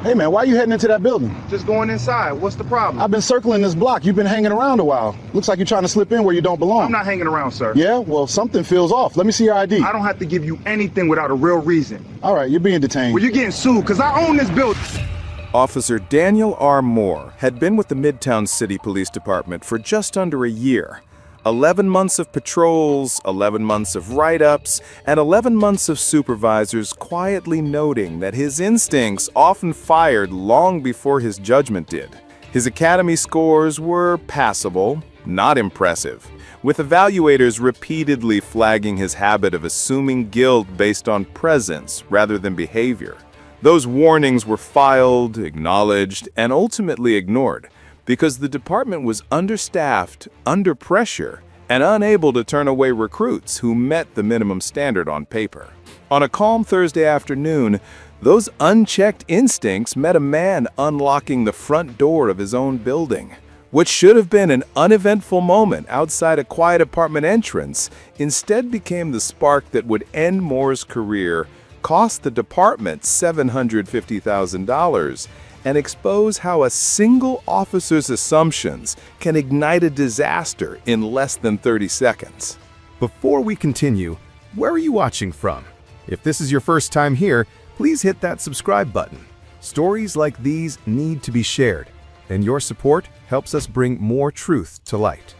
Hey man, why are you heading into that building? Just going inside. What's the problem? I've been circling this block. You've been hanging around a while. Looks like you're trying to slip in where you don't belong. I'm not hanging around, sir. Yeah? Well, something feels off. Let me see your ID. I don't have to give you anything without a real reason. All right, you're being detained. Well, you're getting sued because I own this building. Officer Daniel R. Moore had been with the Midtown City Police Department for just under a year. 11 months of patrols, 11 months of write-ups, and 11 months of supervisors quietly noting that his instincts often fired long before his judgment did. His academy scores were passable, not impressive, with evaluators repeatedly flagging his habit of assuming guilt based on presence rather than behavior. Those warnings were filed, acknowledged, and ultimately ignored, because the department was understaffed, under pressure, and unable to turn away recruits who met the minimum standard on paper. On a calm Thursday afternoon, those unchecked instincts met a man unlocking the front door of his own building. What should have been an uneventful moment outside a quiet apartment entrance instead became the spark that would end Moore's career, cost the department $750,000, and expose how a single officer's assumptions can ignite a disaster in less than 30 seconds. Before we continue, where are you watching from? If this is your first time here, please hit that subscribe button. Stories like these need to be shared, and your support helps us bring more truth to light.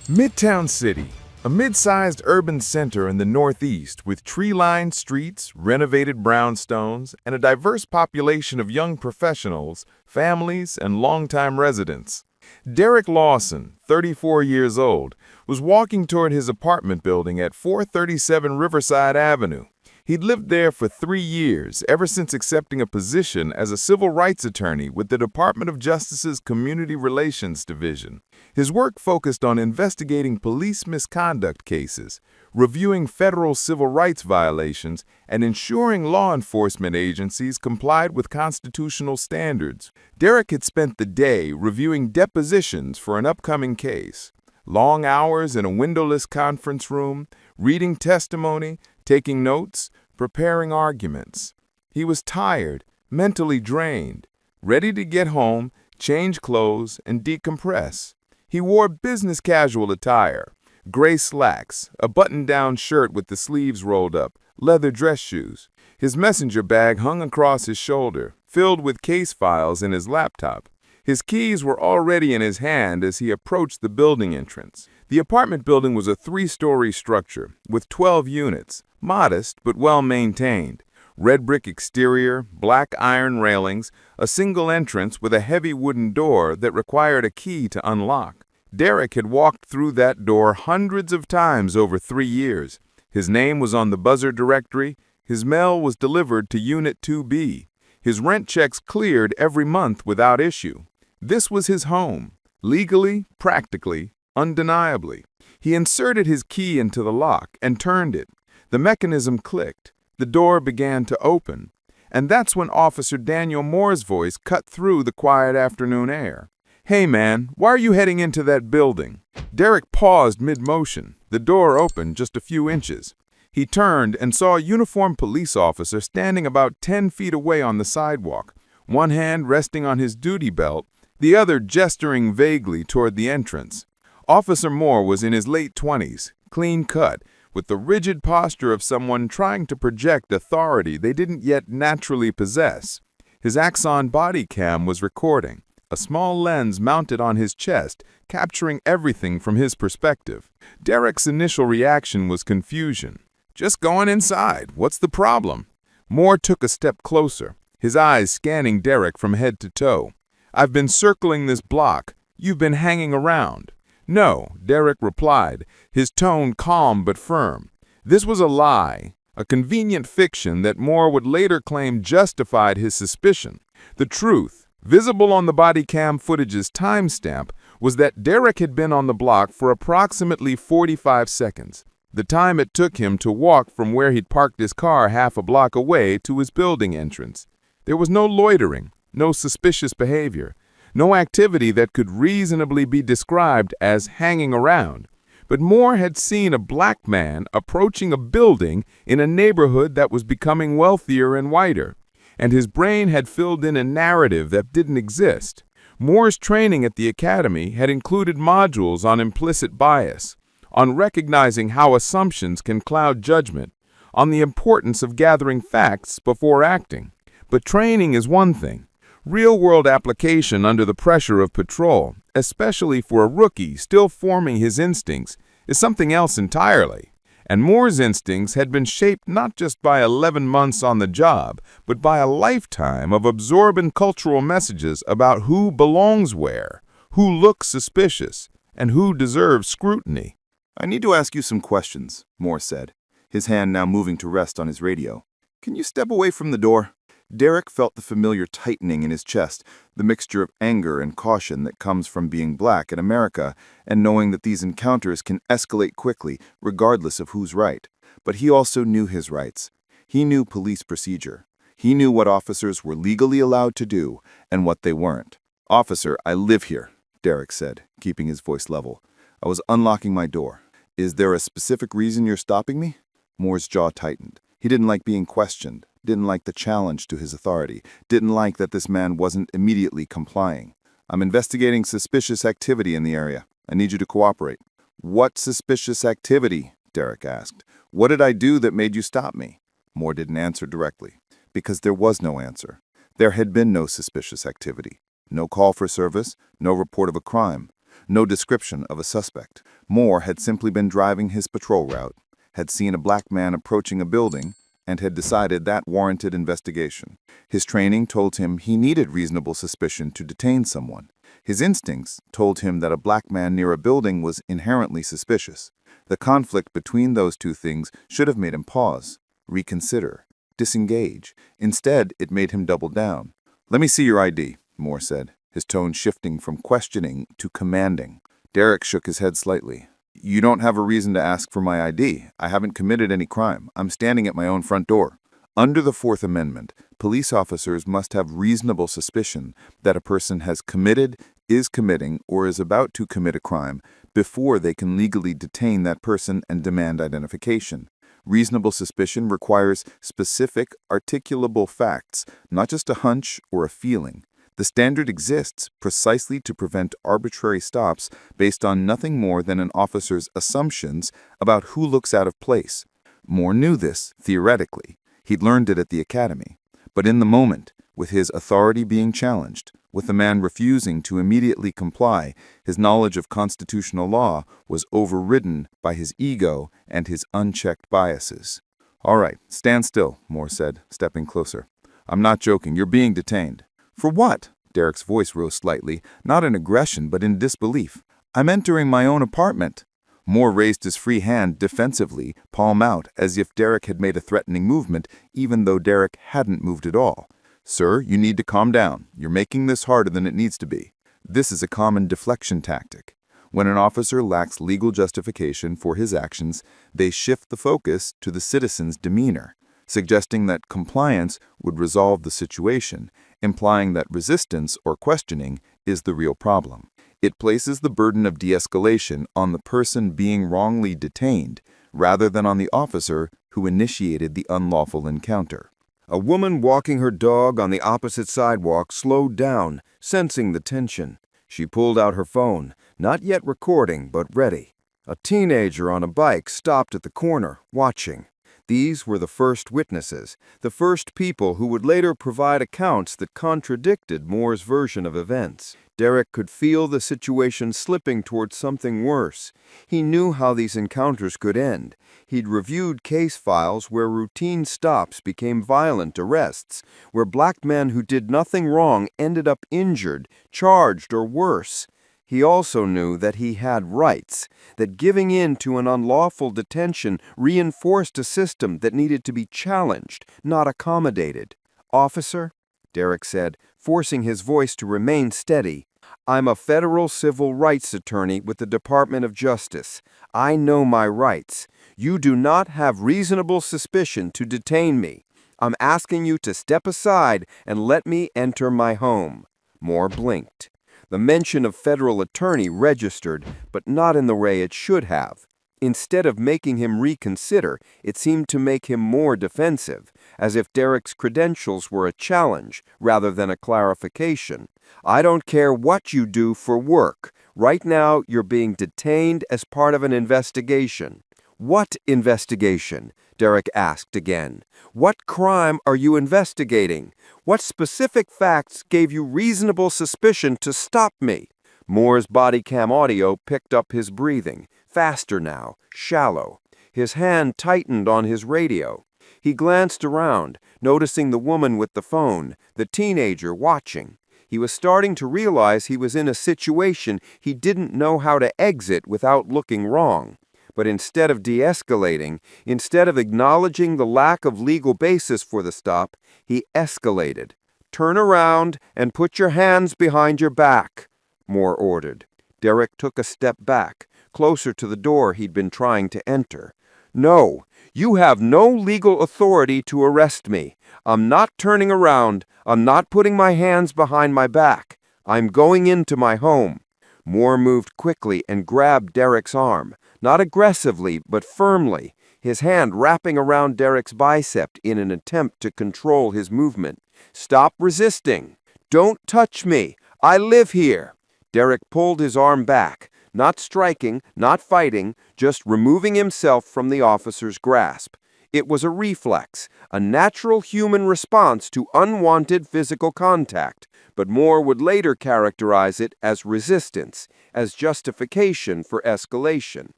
Midtown City, a mid-sized urban center in the Northeast with tree-lined streets, renovated brownstones, and a diverse population of young professionals, families, and longtime residents. Derek Lawson, 34 years old, was walking toward his apartment building at 437 Riverside Avenue. He'd lived there for 3 years, ever since accepting a position as a civil rights attorney with the Department of Justice's Community Relations Division. His work focused on investigating police misconduct cases, reviewing federal civil rights violations, and ensuring law enforcement agencies complied with constitutional standards. Derek had spent the day reviewing depositions for an upcoming case. Long hours in a windowless conference room, reading testimony, taking notes, preparing arguments. He was tired, mentally drained, ready to get home, change clothes, and decompress. He wore business casual attire, gray slacks, a button-down shirt with the sleeves rolled up, leather dress shoes. His messenger bag hung across his shoulder, filled with case files in his laptop. His keys were already in his hand as he approached the building entrance. The apartment building was a 3-story structure with 12 units, modest but well-maintained. Red brick exterior, black iron railings, a single entrance with a heavy wooden door that required a key to unlock. Derek had walked through that door hundreds of times over 3 years. His name was on the buzzer directory. His mail was delivered to Unit 2B. His rent checks cleared every month without issue. This was his home, legally, practically, undeniably. He inserted his key into the lock and turned it. The mechanism clicked. The door began to open. And that's when Officer Daniel Moore's voice cut through the quiet afternoon air. "Hey man, why are you heading into that building?" Derek paused mid-motion. The door opened just a few inches. He turned and saw a uniformed police officer standing about 10 feet away on the sidewalk, one hand resting on his duty belt, the other gesturing vaguely toward the entrance. Officer Moore was in his late 20s, clean-cut, with the rigid posture of someone trying to project authority they didn't yet naturally possess. His Axon Bodycam was recording, a small lens mounted on his chest, capturing everything from his perspective. Derek's initial reaction was confusion. "Just going inside. What's the problem?" Moore took a step closer, his eyes scanning Derek from head to toe. "I've been circling this block. You've been hanging around." "No," Derek replied, his tone calm but firm. This was a lie, a convenient fiction that Moore would later claim justified his suspicion. The truth, visible on the body cam footage's timestamp, was that Derek had been on the block for approximately 45 seconds, the time it took him to walk from where he'd parked his car half a block away to his building entrance. There was no loitering, no suspicious behavior, no activity that could reasonably be described as hanging around. But Moore had seen a black man approaching a building in a neighborhood that was becoming wealthier and whiter. and his brain had filled in a narrative that didn't exist. Moore's training at the academy had included modules on implicit bias, on recognizing how assumptions can cloud judgment, on the importance of gathering facts before acting. But training is one thing. Real-world application under the pressure of patrol, especially for a rookie still forming his instincts, is something else entirely. And Moore's instincts had been shaped not just by 11 months on the job, but by a lifetime of absorbent cultural messages about who belongs where, who looks suspicious, and who deserves scrutiny. "I need to ask you some questions," Moore said, his hand now moving to rest on his radio. "Can you step away from the door?" Derek felt the familiar tightening in his chest, the mixture of anger and caution that comes from being black in America and knowing that these encounters can escalate quickly, regardless of who's right. But he also knew his rights. He knew police procedure. He knew what officers were legally allowed to do and what they weren't. "Officer, I live here," Derek said, keeping his voice level. "I was unlocking my door. Is there a specific reason you're stopping me?" Moore's jaw tightened. He didn't like being questioned, didn't like the challenge to his authority, didn't like that this man wasn't immediately complying. "I'm investigating suspicious activity in the area. I need you to cooperate." "What suspicious activity?" Derek asked. "What did I do that made you stop me?" Moore didn't answer directly, because there was no answer. There had been no suspicious activity. No call for service, no report of a crime, no description of a suspect. Moore had simply been driving his patrol route, had seen a black man approaching a building, and had decided that warranted investigation. His training told him he needed reasonable suspicion to detain someone. His instincts told him that a black man near a building was inherently suspicious. The conflict between those two things should have made him pause, reconsider, disengage. Instead, it made him double down. "Let me see your ID," Moore said, his tone shifting from questioning to commanding. Derek shook his head slightly. "You don't have a reason to ask for my ID. I haven't committed any crime. I'm standing at my own front door." Under the Fourth Amendment, police officers must have reasonable suspicion that a person has committed, is committing, or is about to commit a crime before they can legally detain that person and demand identification. Reasonable suspicion requires specific, articulable facts, not just a hunch or a feeling. The standard exists precisely to prevent arbitrary stops based on nothing more than an officer's assumptions about who looks out of place. Moore knew this, theoretically. He'd learned it at the academy. But in the moment, with his authority being challenged, with the man refusing to immediately comply, his knowledge of constitutional law was overridden by his ego and his unchecked biases. "All right, stand still," Moore said, stepping closer. "I'm not joking. You're being detained." "For what?" Derek's voice rose slightly, not in aggression but in disbelief. "I'm entering my own apartment." Moore raised his free hand defensively, palm out, as if Derek had made a threatening movement, even though Derek hadn't moved at all. "Sir, you need to calm down. You're making this harder than it needs to be." This is a common deflection tactic. When an officer lacks legal justification for his actions, they shift the focus to the citizen's demeanor, suggesting that compliance would resolve the situation, implying that resistance or questioning is the real problem. It places the burden of de-escalation on the person being wrongly detained, rather than on the officer who initiated the unlawful encounter. A woman walking her dog on the opposite sidewalk slowed down, sensing the tension. She pulled out her phone, not yet recording, but ready. A teenager on a bike stopped at the corner, watching. These were the first witnesses, the first people who would later provide accounts that contradicted Moore's version of events. Derek could feel the situation slipping towards something worse. He knew how these encounters could end. He'd reviewed case files where routine stops became violent arrests, where black men who did nothing wrong ended up injured, charged, or worse. He also knew that he had rights, that giving in to an unlawful detention reinforced a system that needed to be challenged, not accommodated. "Officer," Derek said, forcing his voice to remain steady, "I'm a federal civil rights attorney with the Department of Justice. I know my rights. You do not have reasonable suspicion to detain me. I'm asking you to step aside and let me enter my home." Moore blinked. The mention of federal attorney registered, but not in the way it should have. Instead of making him reconsider, it seemed to make him more defensive, as if Derek's credentials were a challenge rather than a clarification. "I don't care what you do for work. Right now, you're being detained as part of an investigation." "What investigation?" Derek asked again. "What crime are you investigating? What specific facts gave you reasonable suspicion to stop me?" Moore's Bodycam audio picked up his breathing, faster now, shallow. His hand tightened on his radio. He glanced around, noticing the woman with the phone, the teenager watching. He was starting to realize he was in a situation he didn't know how to exit without looking wrong. But instead of de-escalating, instead of acknowledging the lack of legal basis for the stop, he escalated. "Turn around and put your hands behind your back," Moore ordered. Derek took a step back, closer to the door he'd been trying to enter. "No, you have no legal authority to arrest me. I'm not turning around. I'm not putting my hands behind my back. I'm going into my home." Moore moved quickly and grabbed Derek's arm, not aggressively but firmly, his hand wrapping around Derek's bicep in an attempt to control his movement. "Stop resisting. Don't touch me. I live here." Derek pulled his arm back, not striking, not fighting, just removing himself from the officer's grasp. It was a reflex, a natural human response to unwanted physical contact, but Moore would later characterize it as resistance, as justification for escalation.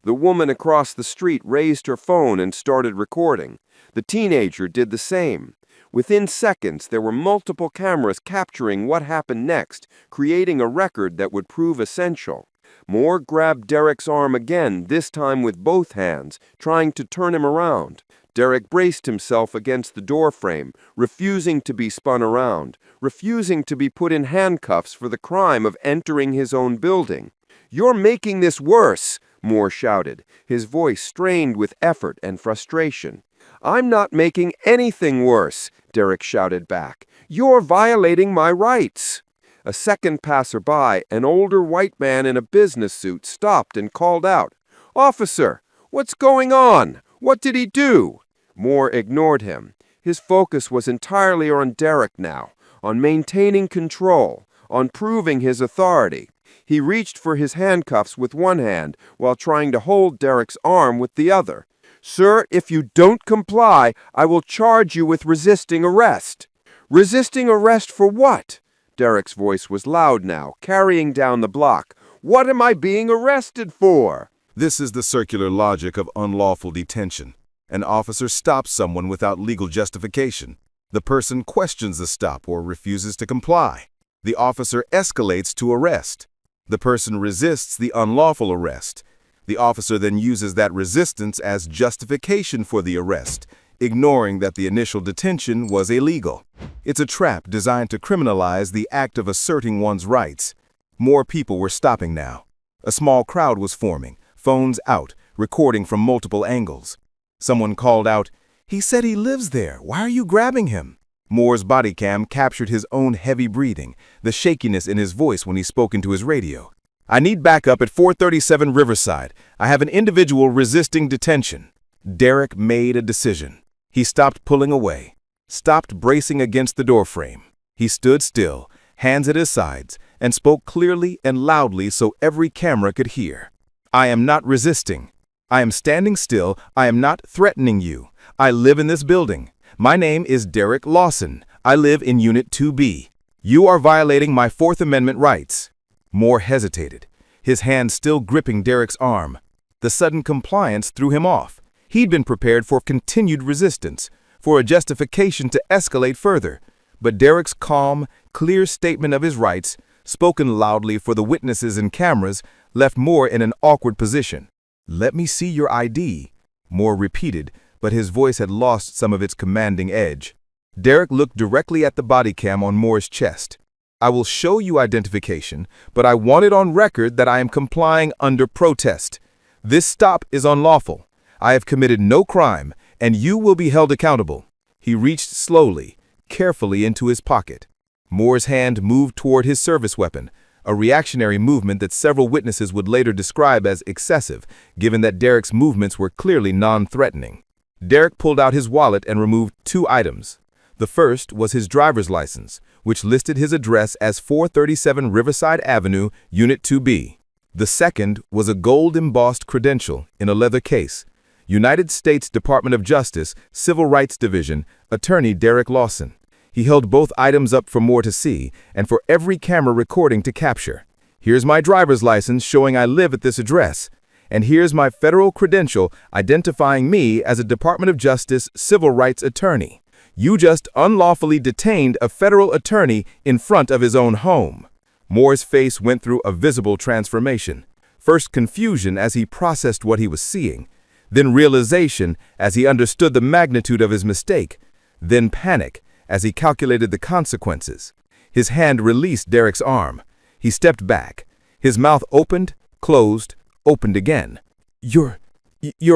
The woman across the street raised her phone and started recording. The teenager did the same. Within seconds, there were multiple cameras capturing what happened next, creating a record that would prove essential. Moore grabbed Derek's arm again, this time with both hands, trying to turn him around. Derek braced himself against the doorframe, refusing to be spun around, refusing to be put in handcuffs for the crime of entering his own building. "You're making this worse," Moore shouted, his voice strained with effort and frustration. "I'm not making anything worse," Derek shouted back. "You're violating my rights." A second passerby, an older white man in a business suit, stopped and called out, "Officer, what's going on? What did he do?" Moore ignored him. His focus was entirely on Derek now, on maintaining control, on proving his authority. He reached for his handcuffs with one hand while trying to hold Derek's arm with the other. "Sir, if you don't comply, I will charge you with resisting arrest." "Resisting arrest for what?" Derek's voice was loud now, carrying down the block. "What am I being arrested for?" This is the circular logic of unlawful detention. An officer stops someone without legal justification. The person questions the stop or refuses to comply. The officer escalates to arrest. The person resists the unlawful arrest. The officer then uses that resistance as justification for the arrest, ignoring that the initial detention was illegal. It's a trap designed to criminalize the act of asserting one's rights. More people were stopping now. A small crowd was forming, phones out, recording from multiple angles. Someone called out, "He said he lives there. Why are you grabbing him?" Moore's Bodycam captured his own heavy breathing, the shakiness in his voice when he spoke into his radio. "I need backup at 437 Riverside. I have an individual resisting detention." Derek made a decision. He stopped pulling away, stopped bracing against the doorframe. He stood still, hands at his sides, and spoke clearly and loudly so every camera could hear. "I am not resisting. I am standing still. I am not threatening you. I live in this building. My name is Derek Lawson. I live in Unit 2B. You are violating my Fourth Amendment rights." Moore hesitated, his hand still gripping Derek's arm. The sudden compliance threw him off. He'd been prepared for continued resistance, for a justification to escalate further. But Derek's calm, clear statement of his rights, spoken loudly for the witnesses and cameras, left Moore in an awkward position. "Let me see your ID," Moore repeated, but his voice had lost some of its commanding edge. Derek looked directly at the Bodycam on Moore's chest. "I will show you identification, but I want it on record that I am complying under protest. This stop is unlawful. I have committed no crime, and you will be held accountable." He reached slowly, carefully into his pocket. Moore's hand moved toward his service weapon, a reactionary movement that several witnesses would later describe as excessive, given that Derek's movements were clearly non-threatening. Derek pulled out his wallet and removed 2 items. The first was his driver's license, which listed his address as 437 Riverside Avenue, Unit 2B. The second was a gold-embossed credential in a leather case. United States Department of Justice, Civil Rights Division, Attorney Derek Lawson. He held both items up for Moore to see and for every camera recording to capture. Here's my driver's license showing I live at this address. And here's my federal credential identifying me as a Department of Justice civil rights attorney. You just unlawfully detained a federal attorney in front of his own home. Moore's face went through a visible transformation. First confusion as he processed what he was seeing, then realization as he understood the magnitude of his mistake, then panic as he calculated the consequences. His hand released Derek's arm. He stepped back. His mouth opened, closed, opened again. You're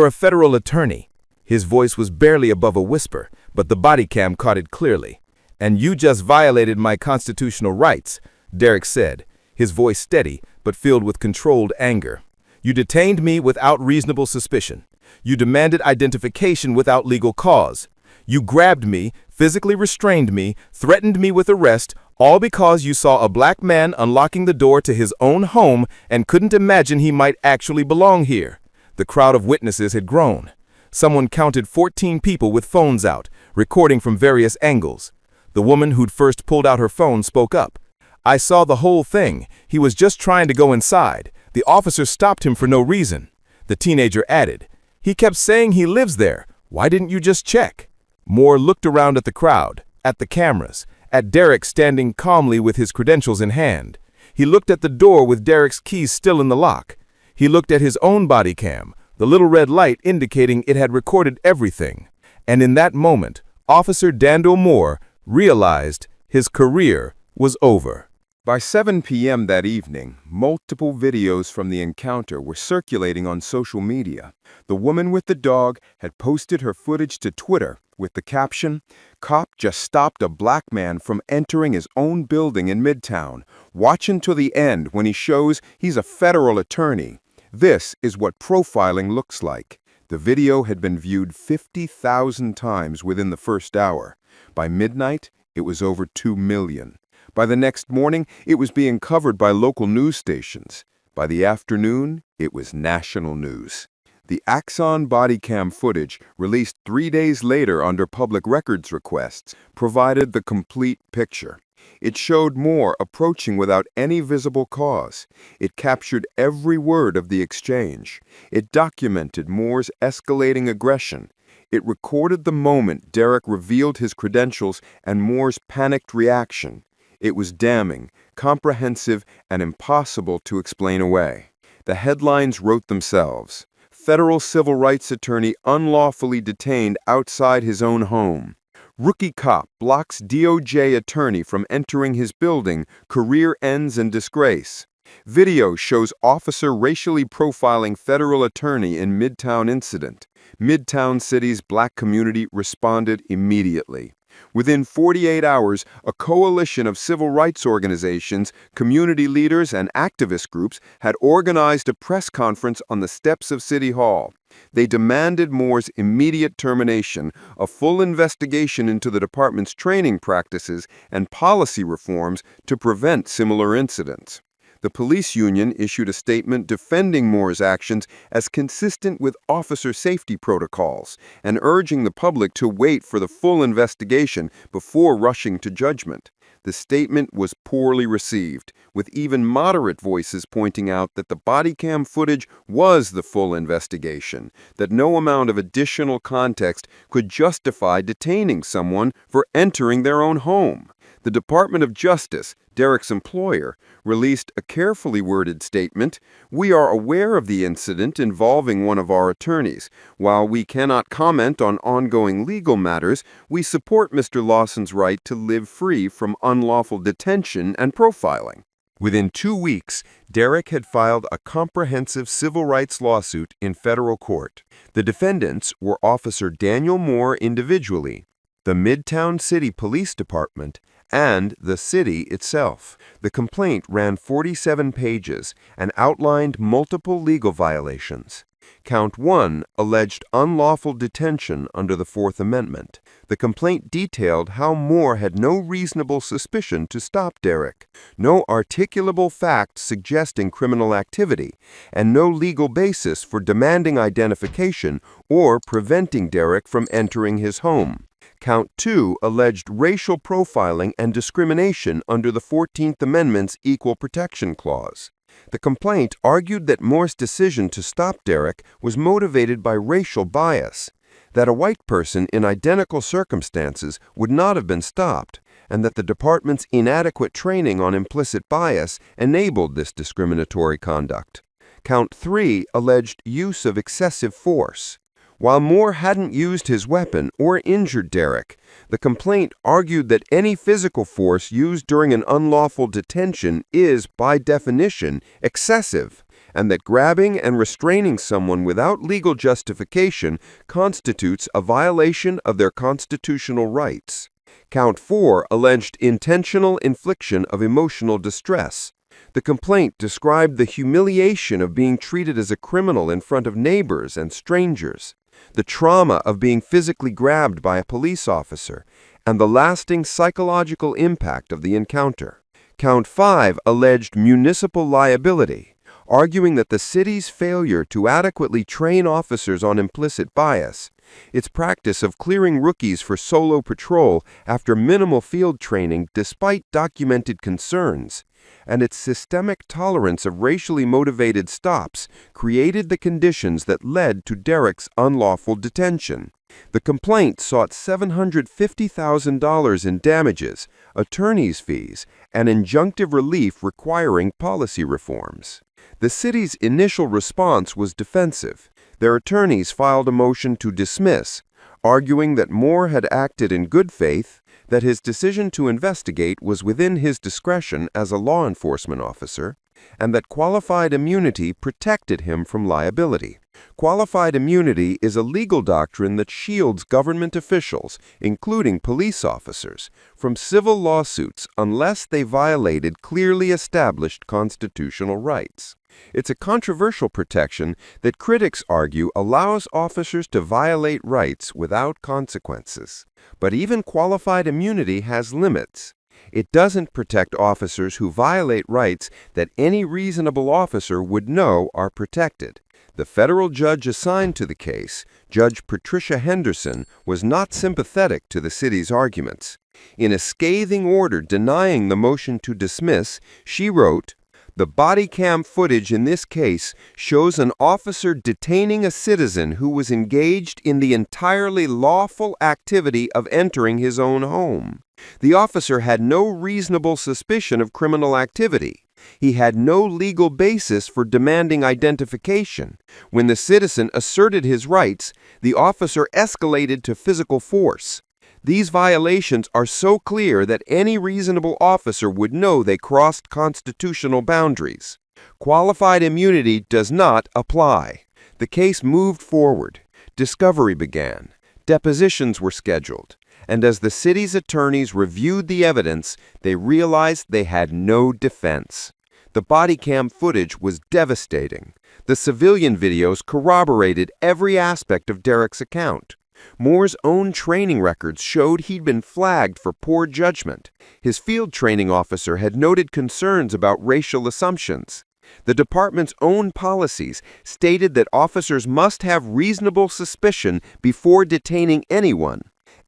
a federal attorney. His voice was barely above a whisper, but the body cam caught it clearly. And you just violated my constitutional rights, Derek said, his voice steady but filled with controlled anger. You detained me without reasonable suspicion. You demanded identification without legal cause. You grabbed me, physically restrained me, threatened me with arrest, all because you saw a black man unlocking the door to his own home and couldn't imagine he might actually belong here. The crowd of witnesses had grown. Someone counted 14 people with phones out, recording from various angles. The woman who'd first pulled out her phone spoke up. I saw the whole thing. He was just trying to go inside. The officer stopped him for no reason. The teenager added, he kept saying he lives there. Why didn't you just check? Moore looked around at the crowd, at the cameras, at Derek standing calmly with his credentials in hand. He looked at the door with Derek's keys still in the lock. He looked at his own body cam, the little red light indicating it had recorded everything. And in that moment, Officer Daniel Moore realized his career was over. By 7 p.m. that evening, multiple videos from the encounter were circulating on social media. The woman with the dog had posted her footage to Twitter with the caption, "Cop just stopped a black man from entering his own building in Midtown. Watch until the end when he shows he's a federal attorney. This is what profiling looks like." The video had been viewed 50,000 times within the first hour. By midnight, it was over 2 million. By the next morning, it was being covered by local news stations. By the afternoon, it was national news. The Axon Bodycam footage, released 3 days later under public records requests, provided the complete picture. It showed Moore approaching without any visible cause. It captured every word of the exchange. It documented Moore's escalating aggression. It recorded the moment Derek revealed his credentials and Moore's panicked reaction. It was damning, comprehensive, and impossible to explain away. The headlines wrote themselves. Federal civil rights attorney unlawfully detained outside his own home. Rookie cop blocks DOJ attorney from entering his building, career ends in disgrace. Video shows officer racially profiling federal attorney in Midtown incident. Midtown City's black community responded immediately. Within 48 hours, a coalition of civil rights organizations, community leaders, and activist groups had organized a press conference on the steps of City Hall. They demanded Moore's immediate termination, a full investigation into the department's training practices, and policy reforms to prevent similar incidents. The police union issued a statement defending Moore's actions as consistent with officer safety protocols and urging the public to wait for the full investigation before rushing to judgment. The statement was poorly received, with even moderate voices pointing out that the body cam footage was the full investigation, that no amount of additional context could justify detaining someone for entering their own home. The Department of Justice, Derek's employer, released a carefully worded statement. "We are aware of the incident involving one of our attorneys. While we cannot comment on ongoing legal matters, we support Mr. Lawson's right to live free from unlawful detention and profiling." Within 2 weeks, Derek had filed a comprehensive civil rights lawsuit in federal court. The defendants were Officer Daniel Moore individually, the Midtown City Police Department, and the city itself. The complaint ran 47 pages and outlined multiple legal violations. Count 1 alleged unlawful detention under the Fourth Amendment. The complaint detailed how Moore had no reasonable suspicion to stop Derek, no articulable fact suggesting criminal activity, and no legal basis for demanding identification or preventing Derek from entering his home. Count 2 alleged racial profiling and discrimination under the 14th Amendment's Equal Protection Clause. The complaint argued that Moore's decision to stop Derek was motivated by racial bias, that a white person in identical circumstances would not have been stopped, and that the department's inadequate training on implicit bias enabled this discriminatory conduct. Count 3 alleged use of excessive force. While Moore hadn't used his weapon or injured Derek, the complaint argued that any physical force used during an unlawful detention is, by definition, excessive, and that grabbing and restraining someone without legal justification constitutes a violation of their constitutional rights. Count 4 alleged intentional infliction of emotional distress. The complaint described the humiliation of being treated as a criminal in front of neighbors and strangers, the trauma of being physically grabbed by a police officer, and the lasting psychological impact of the encounter. Count 5 alleged municipal liability, arguing that the city's failure to adequately train officers on implicit bias, its practice of clearing rookies for solo patrol after minimal field training despite documented concerns, and its systemic tolerance of racially motivated stops created the conditions that led to Derek's unlawful detention. The complaint sought $750,000 in damages, attorney's fees, and injunctive relief requiring policy reforms. The city's initial response was defensive. Their attorneys filed a motion to dismiss, arguing that Moore had acted in good faith, that his decision to investigate was within his discretion as a law enforcement officer, and that qualified immunity protected him from liability. Qualified immunity is a legal doctrine that shields government officials, including police officers, from civil lawsuits unless they violated clearly established constitutional rights. It's a controversial protection that critics argue allows officers to violate rights without consequences. But even qualified immunity has limits. It doesn't protect officers who violate rights that any reasonable officer would know are protected. The federal judge assigned to the case, Judge Patricia Henderson, was not sympathetic to the city's arguments. In a scathing order denying the motion to dismiss, she wrote, "The body cam footage in this case shows an officer detaining a citizen who was engaged in the entirely lawful activity of entering his own home. The officer had no reasonable suspicion of criminal activity. He had no legal basis for demanding identification. When the citizen asserted his rights, the officer escalated to physical force. These violations are so clear that any reasonable officer would know they crossed constitutional boundaries. Qualified immunity does not apply." The case moved forward. Discovery began. Depositions were scheduled. And as the city's attorneys reviewed the evidence, they realized they had no defense. The body cam footage was devastating. The civilian videos corroborated every aspect of Derek's account. Moore's own training records showed he'd been flagged for poor judgment. His field training officer had noted concerns about racial assumptions. The department's own policies stated that officers must have reasonable suspicion before detaining anyone.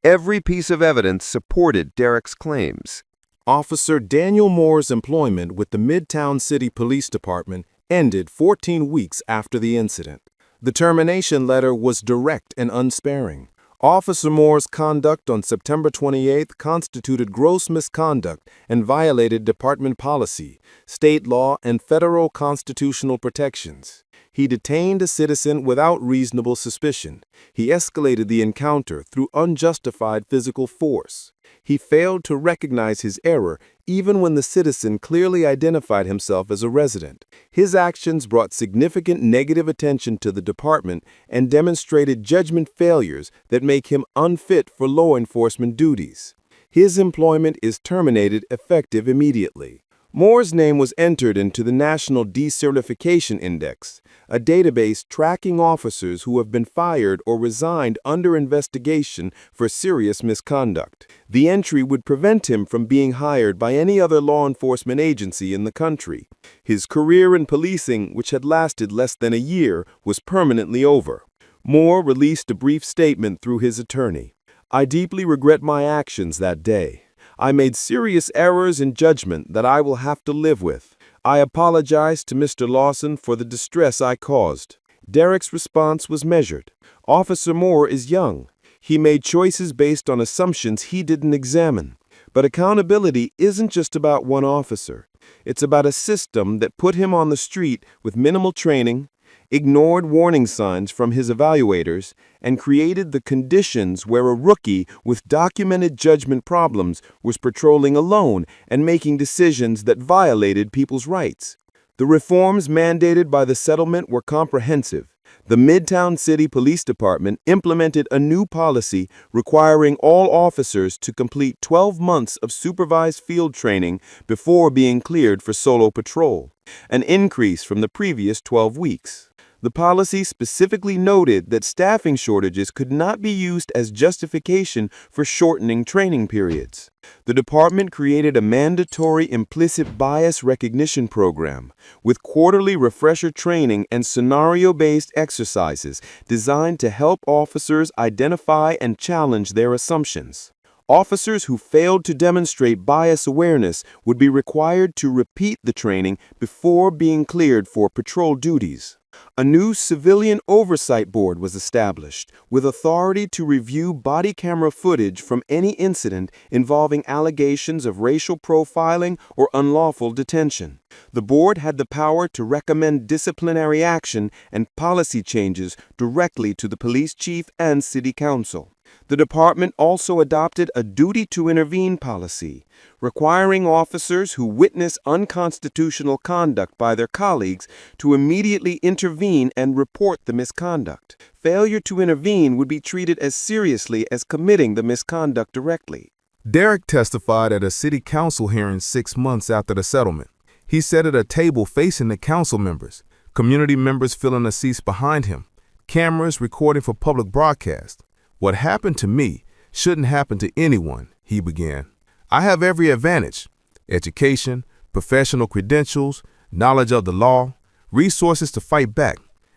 Every piece of evidence supported Derek's claims. Officer Daniel Moore's employment with the Midtown City Police Department ended 14 weeks after the incident. The termination letter was direct and unsparing. Officer Moore's conduct on September 28th constituted gross misconduct and violated department policy, state law, and federal constitutional protections. He detained a citizen without reasonable suspicion. He escalated the encounter through unjustified physical force. He failed to recognize his error even when the citizen clearly identified himself as a resident. His actions brought significant negative attention to the department and demonstrated judgment failures that make him unfit for law enforcement duties. His employment is terminated effective immediately. Moore's name was entered into the National Decertification Index, a database tracking officers who have been fired or resigned under investigation for serious misconduct. The entry would prevent him from being hired by any other law enforcement agency in the country. His career in policing, which had lasted less than a year, was permanently over. Moore released a brief statement through his attorney. "I deeply regret my actions that day. I made serious errors in judgment that I will have to live with. I apologize to Mr. Lawson for the distress I caused." Derek's response was measured. Officer Moore is young. He made choices based on assumptions he didn't examine. But accountability isn't just about one officer. It's about a system that put him on the street with minimal training, ignored warning signs from his evaluators, and created the conditions where a rookie with documented judgment problems was patrolling alone and making decisions that violated people's rights. The reforms mandated by the settlement were comprehensive. The Midtown City Police Department implemented a new policy requiring all officers to complete 12 months of supervised field training before being cleared for solo patrol, an increase from the previous 12 weeks. The policy specifically noted that staffing shortages could not be used as justification for shortening training periods. The department created a mandatory implicit bias recognition program with quarterly refresher training and scenario-based exercises designed to help officers identify and challenge their assumptions. Officers who failed to demonstrate bias awareness would be required to repeat the training before being cleared for patrol duties. A new civilian oversight board was established, with authority to review body camera footage from any incident involving allegations of racial profiling or unlawful detention. The board had the power to recommend disciplinary action and policy changes directly to the police chief and city council. The department also adopted a duty to intervene policy, requiring officers who witness unconstitutional conduct by their colleagues to immediately intervene and report the misconduct. Failure to intervene would be treated as seriously as committing the misconduct directly. Derek testified at a city council hearing 6 months after the settlement. He sat at a table facing the council members, community members filling the seats behind him, cameras recording for public broadcast. "What happened to me shouldn't happen to anyone," he began. "I have every advantage: education, professional credentials, knowledge of the law, resources to fight back,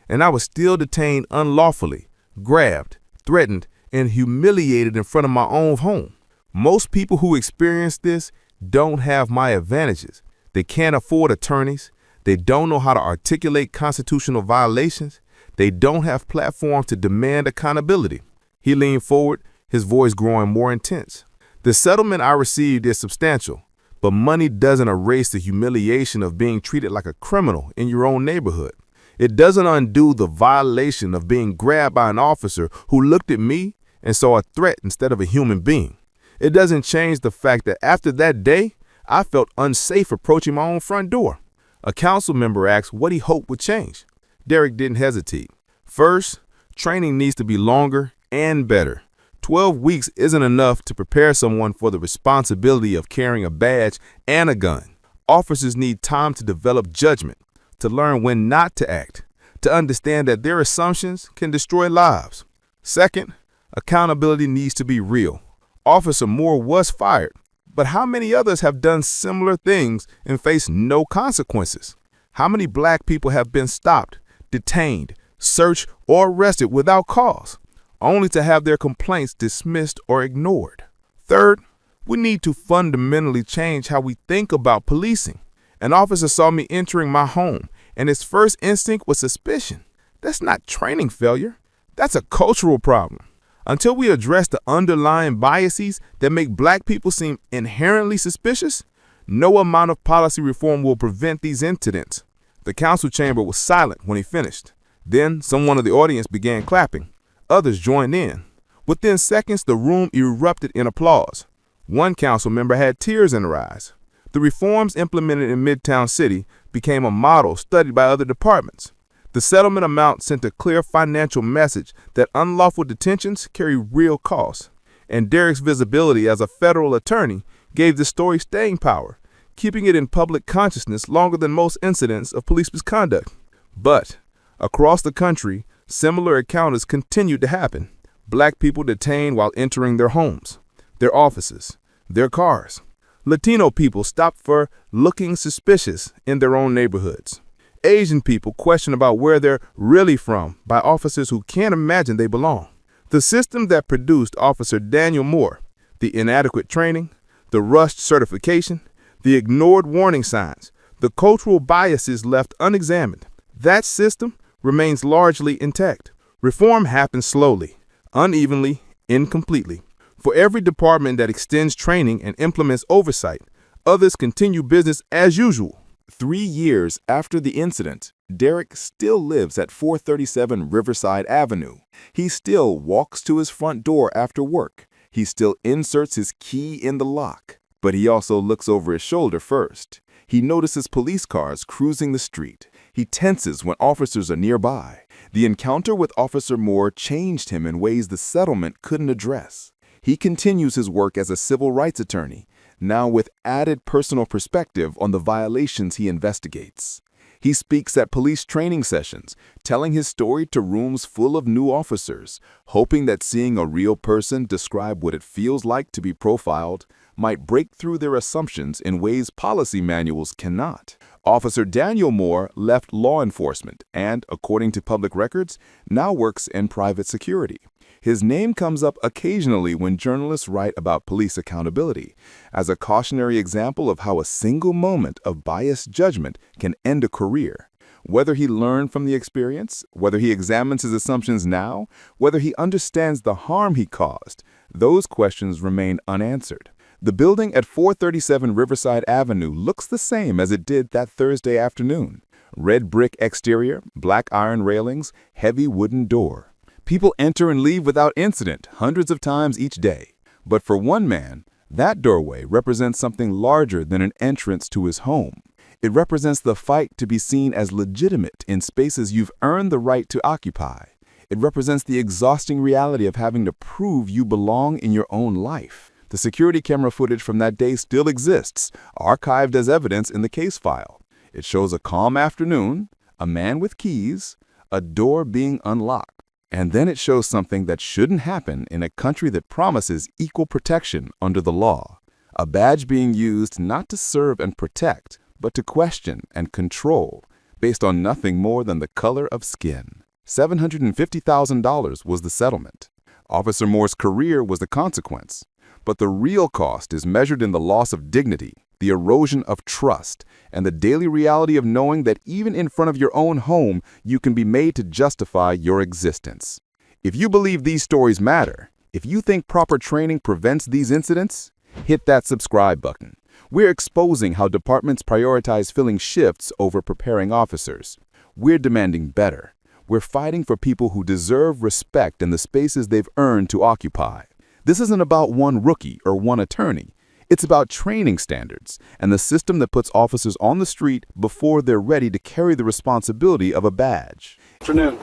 and I was still detained unlawfully, grabbed, threatened, and humiliated in front of my own home. Most people who experience this don't have my advantages. They can't afford attorneys. They don't know how to articulate constitutional violations. They don't have platforms to demand accountability." He leaned forward, his voice growing more intense. "The settlement I received is substantial, but money doesn't erase the humiliation of being treated like a criminal in your own neighborhood. It doesn't undo the violation of being grabbed by an officer who looked at me and saw a threat instead of a human being. It doesn't change the fact that after that day, I felt unsafe approaching my own front door." A council member asked what he hoped would change. Derek didn't hesitate. "First, training needs to be longer and better. 12 weeks isn't enough to prepare someone for the responsibility of carrying a badge and a gun. Officers need time to develop judgment, to learn when not to act, to understand that their assumptions can destroy lives. Second, accountability needs to be real. Officer Moore was fired, but how many others have done similar things and faced no consequences? How many black people have been stopped, detained, searched, or arrested without cause, only to have their complaints dismissed or ignored? Third, we need to fundamentally change how we think about policing. An officer saw me entering my home, and his first instinct was suspicion. That's not training failure. That's a cultural problem. Until we address the underlying biases that make black people seem inherently suspicious, no amount of policy reform will prevent these incidents." The council chamber was silent when he finished. Then someone in the audience began clapping. Others joined in. Within seconds, the room erupted in applause. One council member had tears in her eyes. The reforms implemented in Midtown City became a model studied by other departments. The settlement amount sent a clear financial message that unlawful detentions carry real costs. and Derek's visibility as a federal attorney gave the story staying power, keeping it in public consciousness longer than most incidents of police misconduct. But across the country, similar encounters continued to happen. Black people detained while entering their homes, their offices, their cars. Latino people stopped for looking suspicious in their own neighborhoods. Asian people questioned about where they're really from by officers who can't imagine they belong. The system that produced Officer Daniel Moore, the inadequate training, the rushed certification, the ignored warning signs, the cultural biases left unexamined, that system remains largely intact. Reform happens slowly, unevenly, incompletely. For every department that extends training and implements oversight, others continue business as usual. 3 years after the incident, Derek still lives at 437 Riverside Avenue. He still walks to his front door after work. He still inserts his key in the lock. But he also looks over his shoulder first. He notices police cars cruising the street. He tenses when officers are nearby. The encounter with Officer Moore changed him in ways the settlement couldn't address. He continues his work as a civil rights attorney, now with added personal perspective on the violations he investigates. He speaks at police training sessions, telling his story to rooms full of new officers, hoping that seeing a real person describe what it feels like to be profiled might break through their assumptions in ways policy manuals cannot. Officer Daniel Moore left law enforcement and, according to public records, now works in private security. His name comes up occasionally when journalists write about police accountability, as a cautionary example of how a single moment of biased judgment can end a career. Whether he learned from the experience, whether he examines his assumptions now, whether he understands the harm he caused, those questions remain unanswered. The building at 437 Riverside Avenue looks the same as it did that Thursday afternoon. Red brick exterior, black iron railings, heavy wooden door. People enter and leave without incident hundreds of times each day. But for one man, that doorway represents something larger than an entrance to his home. It represents the fight to be seen as legitimate in spaces you've earned the right to occupy. It represents the exhausting reality of having to prove you belong in your own life. The security camera footage from that day still exists, archived as evidence in the case file. It shows a calm afternoon, a man with keys, a door being unlocked. And then it shows something that shouldn't happen in a country that promises equal protection under the law. A badge being used not to serve and protect, but to question and control, based on nothing more than the color of skin. $750,000 was the settlement. Officer Moore's career was the consequence. But the real cost is measured in the loss of dignity, the erosion of trust, and the daily reality of knowing that even in front of your own home, you can be made to justify your existence. If you believe these stories matter, if you think proper training prevents these incidents, hit that subscribe button. We're exposing how departments prioritize filling shifts over preparing officers. We're demanding better. We're fighting for people who deserve respect in the spaces they've earned to occupy. This isn't about one rookie or one attorney. It's about training standards and the system that puts officers on the street before they're ready to carry the responsibility of a badge. Afternoon.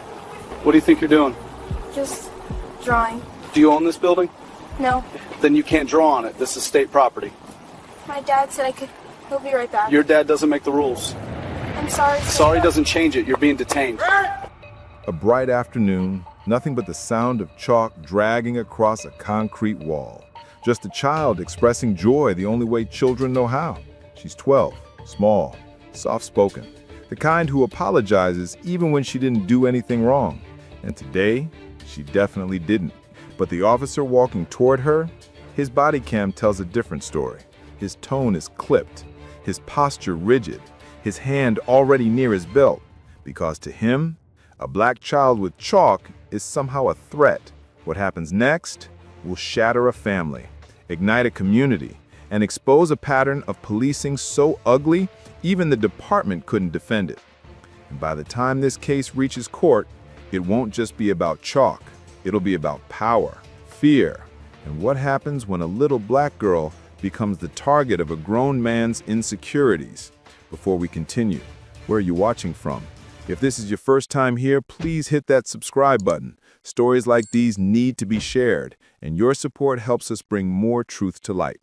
What do you think you're doing? Just drawing. Do you own this building? No. Then you can't draw on it. This is state property. My dad said I could. He'll be right back. Your dad doesn't make the rules. I'm sorry. Sorry doesn't change it. You're being detained. A bright afternoon, nothing but the sound of chalk dragging across a concrete wall. Just a child expressing joy the only way children know how. She's 12, small, soft-spoken, the kind who apologizes even when she didn't do anything wrong. And today, she definitely didn't. But the officer walking toward her, his body cam tells a different story. His tone is clipped, his posture rigid, his hand already near his belt, because to him, a black child with chalk is somehow a threat. What happens next will shatter a family, ignite a community, and expose a pattern of policing so ugly, even the department couldn't defend it. And by the time this case reaches court, it won't just be about chalk. It'll be about power, fear, and what happens when a little black girl becomes the target of a grown man's insecurities. Before we continue, where are you watching from? If this is your first time here, please hit that subscribe button Stories like these need to be shared, and your support helps us bring more truth to light.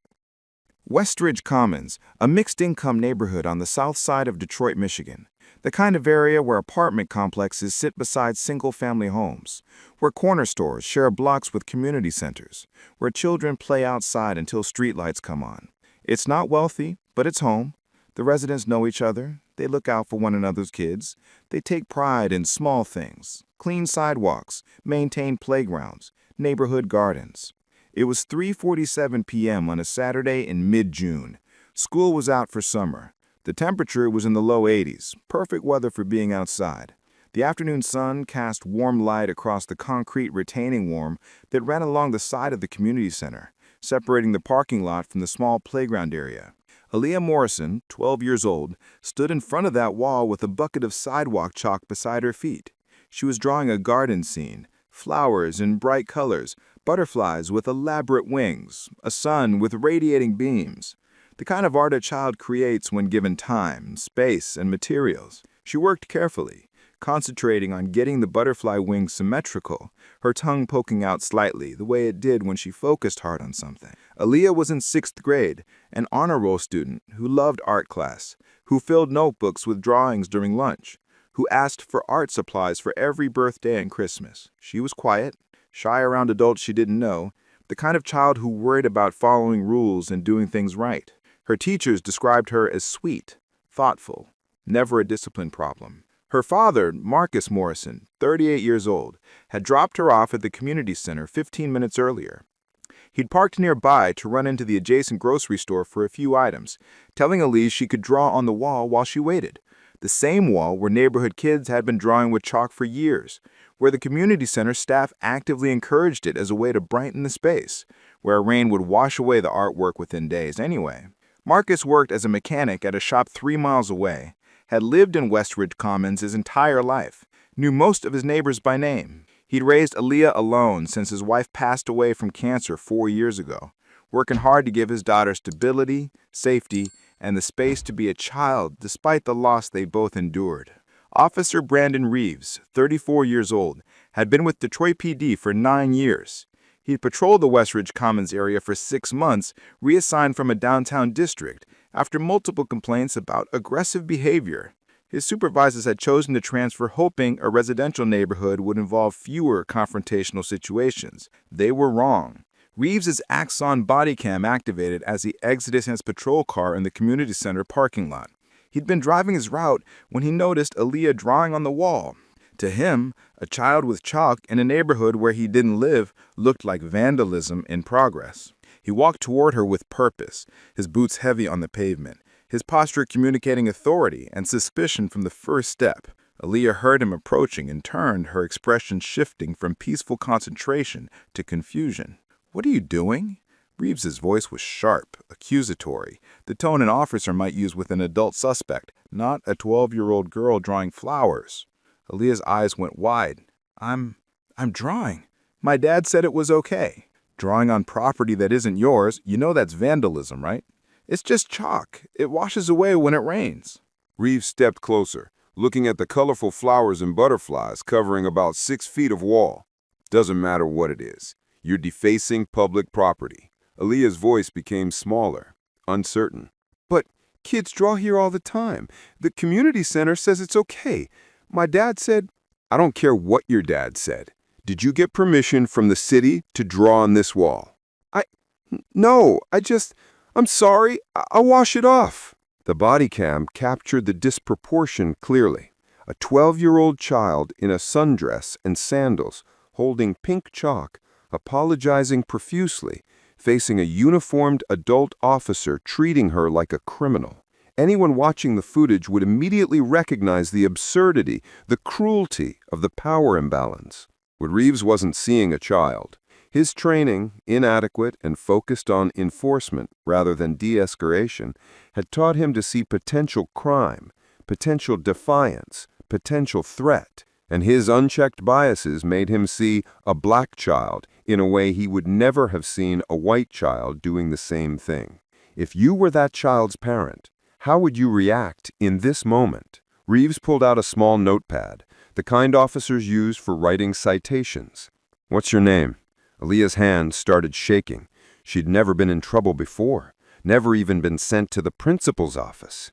Westridge Commons, a mixed-income neighborhood on the south side of Detroit, Michigan. The kind of area where apartment complexes sit beside single-family homes, where corner stores share blocks with community centers, where children play outside until streetlights come on. It's not wealthy, but it's home. The residents know each other. They look out for one another's kids. They take pride in small things: clean sidewalks, maintained playgrounds, neighborhood gardens. It was 3:47 p.m. on a Saturday in mid-June. School was out for summer. The temperature was in the low 80s, perfect weather for being outside. The afternoon sun cast warm light across the concrete retaining wall that ran along the side of the community center, separating the parking lot from the small playground area. Aaliyah Morrison, 12 years old, stood in front of that wall with a bucket of sidewalk chalk beside her feet. She was drawing a garden scene: flowers in bright colors, butterflies with elaborate wings, a sun with radiating beams. The kind of art a child creates when given time, space, and materials. She worked carefully, concentrating on getting the butterfly wings symmetrical, her tongue poking out slightly, the way it did when she focused hard on something. Aaliyah was in 6th grade, an honor roll student who loved art class, who filled notebooks with drawings during lunch, who asked for art supplies for every birthday and Christmas. She was quiet, shy around adults she didn't know, the kind of child who worried about following rules and doing things right. Her teachers described her as sweet, thoughtful, never a discipline problem. Her father, Marcus Morrison, 38 years old, had dropped her off at the community center 15 minutes earlier. He'd parked nearby to run into the adjacent grocery store for a few items, telling Elise she could draw on the wall while she waited. The same wall where neighborhood kids had been drawing with chalk for years, where the community center staff actively encouraged it as a way to brighten the space, where rain would wash away the artwork within days anyway. Marcus worked as a mechanic at a shop 3 miles away, had lived in Westridge Commons his entire life, knew most of his neighbors by name. He'd raised Aaliyah alone since his wife passed away from cancer 4 years ago, working hard to give his daughter stability, safety, and the space to be a child despite the loss they both endured. Officer Brandon Reeves, 34 years old, had been with Detroit PD for 9 years. He'd patrolled the Westridge Commons area for 6 months, reassigned from a downtown district, after multiple complaints about aggressive behavior. His supervisors had chosen to transfer, hoping a residential neighborhood would involve fewer confrontational situations. They were wrong. Reeves' Axon Bodycam activated as he exited his patrol car in the community center parking lot. He'd been driving his route when he noticed Aaliyah drawing on the wall. To him, a child with chalk in a neighborhood where he didn't live looked like vandalism in progress. He walked toward her with purpose, his boots heavy on the pavement, his posture communicating authority and suspicion from the first step. Aaliyah heard him approaching and turned, her expression shifting from peaceful concentration to confusion. "What are you doing?" Reeves's voice was sharp, accusatory, the tone an officer might use with an adult suspect, not a 12-year-old girl drawing flowers. Aaliyah's eyes went wide. I'm drawing. My dad said it was okay. Drawing on property that isn't yours, you know that's vandalism, right? It's just chalk. It washes away when it rains." Reeves stepped closer, looking at the colorful flowers and butterflies covering about 6 feet of wall. "Doesn't matter what it is. You're defacing public property." Aaliyah's voice became smaller, uncertain. "But kids draw here all the time. The community center says it's okay. My dad said—" "I don't care what your dad said. Did you get permission from the city to draw on this wall?" No, I'm sorry. I'll wash it off." The body cam captured the disproportion clearly. A 12-year-old child in a sundress and sandals, holding pink chalk, apologizing profusely, facing a uniformed adult officer treating her like a criminal. Anyone watching the footage would immediately recognize the absurdity, the cruelty of the power imbalance. But Reeves wasn't seeing a child. His training, inadequate and focused on enforcement rather than de-escalation, had taught him to see potential crime, potential defiance, potential threat, and his unchecked biases made him see a black child in a way he would never have seen a white child doing the same thing. If you were that child's parent, how would you react in this moment? Reeves pulled out a small notepad. the kind officers use for writing citations. "What's your name?" Aaliyah's hand started shaking. She'd never been in trouble before, never even been sent to the principal's office.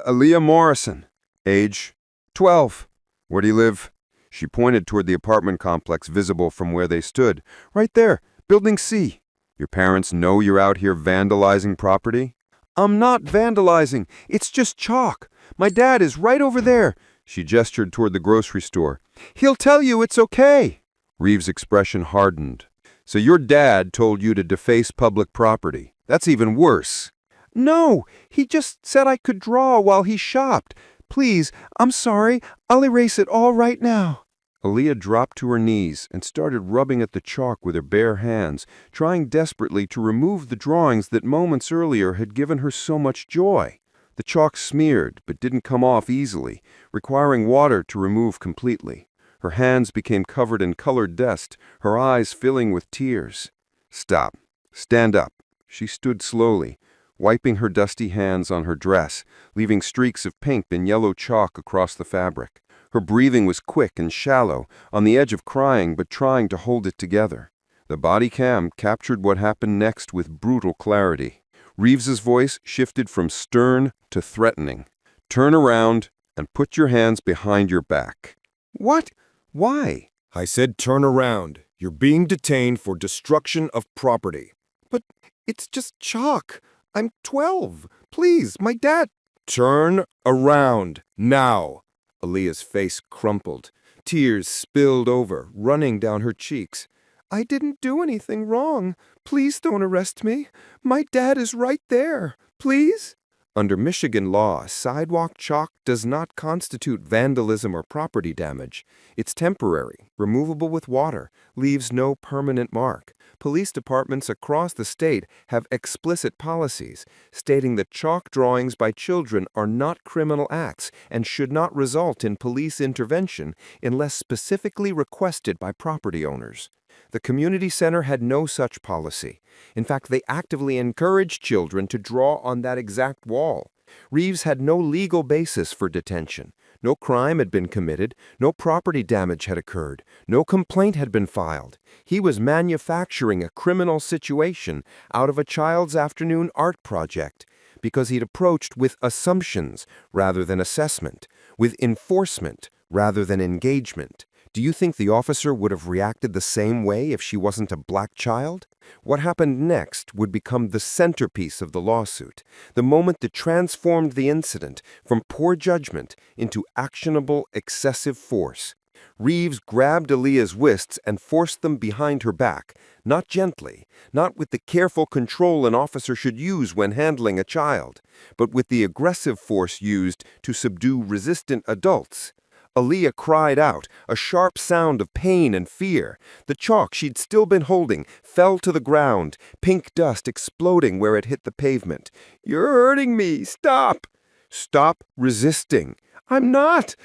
"Aaliyah Morrison." "Age?" 12. "Where do you live?" She pointed toward the apartment complex visible from where they stood. "Right there, Building C." "Your parents know you're out here vandalizing property?" "I'm not vandalizing. It's just chalk. My dad is right over there." She gestured toward the grocery store. "He'll tell you it's okay." Reeves' expression hardened. "So your dad told you to deface public property. That's even worse." "No, he just said I could draw while he shopped. Please, I'm sorry. I'll erase it all right now." Aaliyah dropped to her knees and started rubbing at the chalk with her bare hands, trying desperately to remove the drawings that moments earlier had given her so much joy. The chalk smeared, but didn't come off easily, requiring water to remove completely. Her hands became covered in colored dust, her eyes filling with tears. "Stop. Stand up." She stood slowly, wiping her dusty hands on her dress, leaving streaks of pink and yellow chalk across the fabric. Her breathing was quick and shallow, on the edge of crying but trying to hold it together. The body cam captured what happened next with brutal clarity. Reeves's voice shifted from stern to threatening. "Turn around and put your hands behind your back." "What? Why?" "I said turn around. You're being detained for destruction of property." "But it's just chalk. I'm 12. Please, my dad—" "Turn around, now." Aaliyah's face crumpled. Tears spilled over, running down her cheeks. "I didn't do anything wrong. Please don't arrest me. My dad is right there. Please?" Under Michigan law, sidewalk chalk does not constitute vandalism or property damage. It's temporary, removable with water, leaves no permanent mark. Police departments across the state have explicit policies stating that chalk drawings by children are not criminal acts and should not result in police intervention unless specifically requested by property owners. The community center had no such policy. In fact, they actively encouraged children to draw on that exact wall. Reeves had no legal basis for detention. No crime had been committed, no property damage had occurred, no complaint had been filed. He was manufacturing a criminal situation out of a child's afternoon art project because he'd approached with assumptions rather than assessment, with enforcement rather than engagement. Do you think the officer would have reacted the same way if she wasn't a black child? What happened next would become the centerpiece of the lawsuit, the moment that transformed the incident from poor judgment into actionable excessive force. Reeves grabbed Aaliyah's wrists and forced them behind her back, not gently, not with the careful control an officer should use when handling a child, but with the aggressive force used to subdue resistant adults. Aaliyah cried out, a sharp sound of pain and fear. The chalk she'd still been holding fell to the ground, pink dust exploding where it hit the pavement. "You're hurting me! Stop!" "Stop resisting." I'm not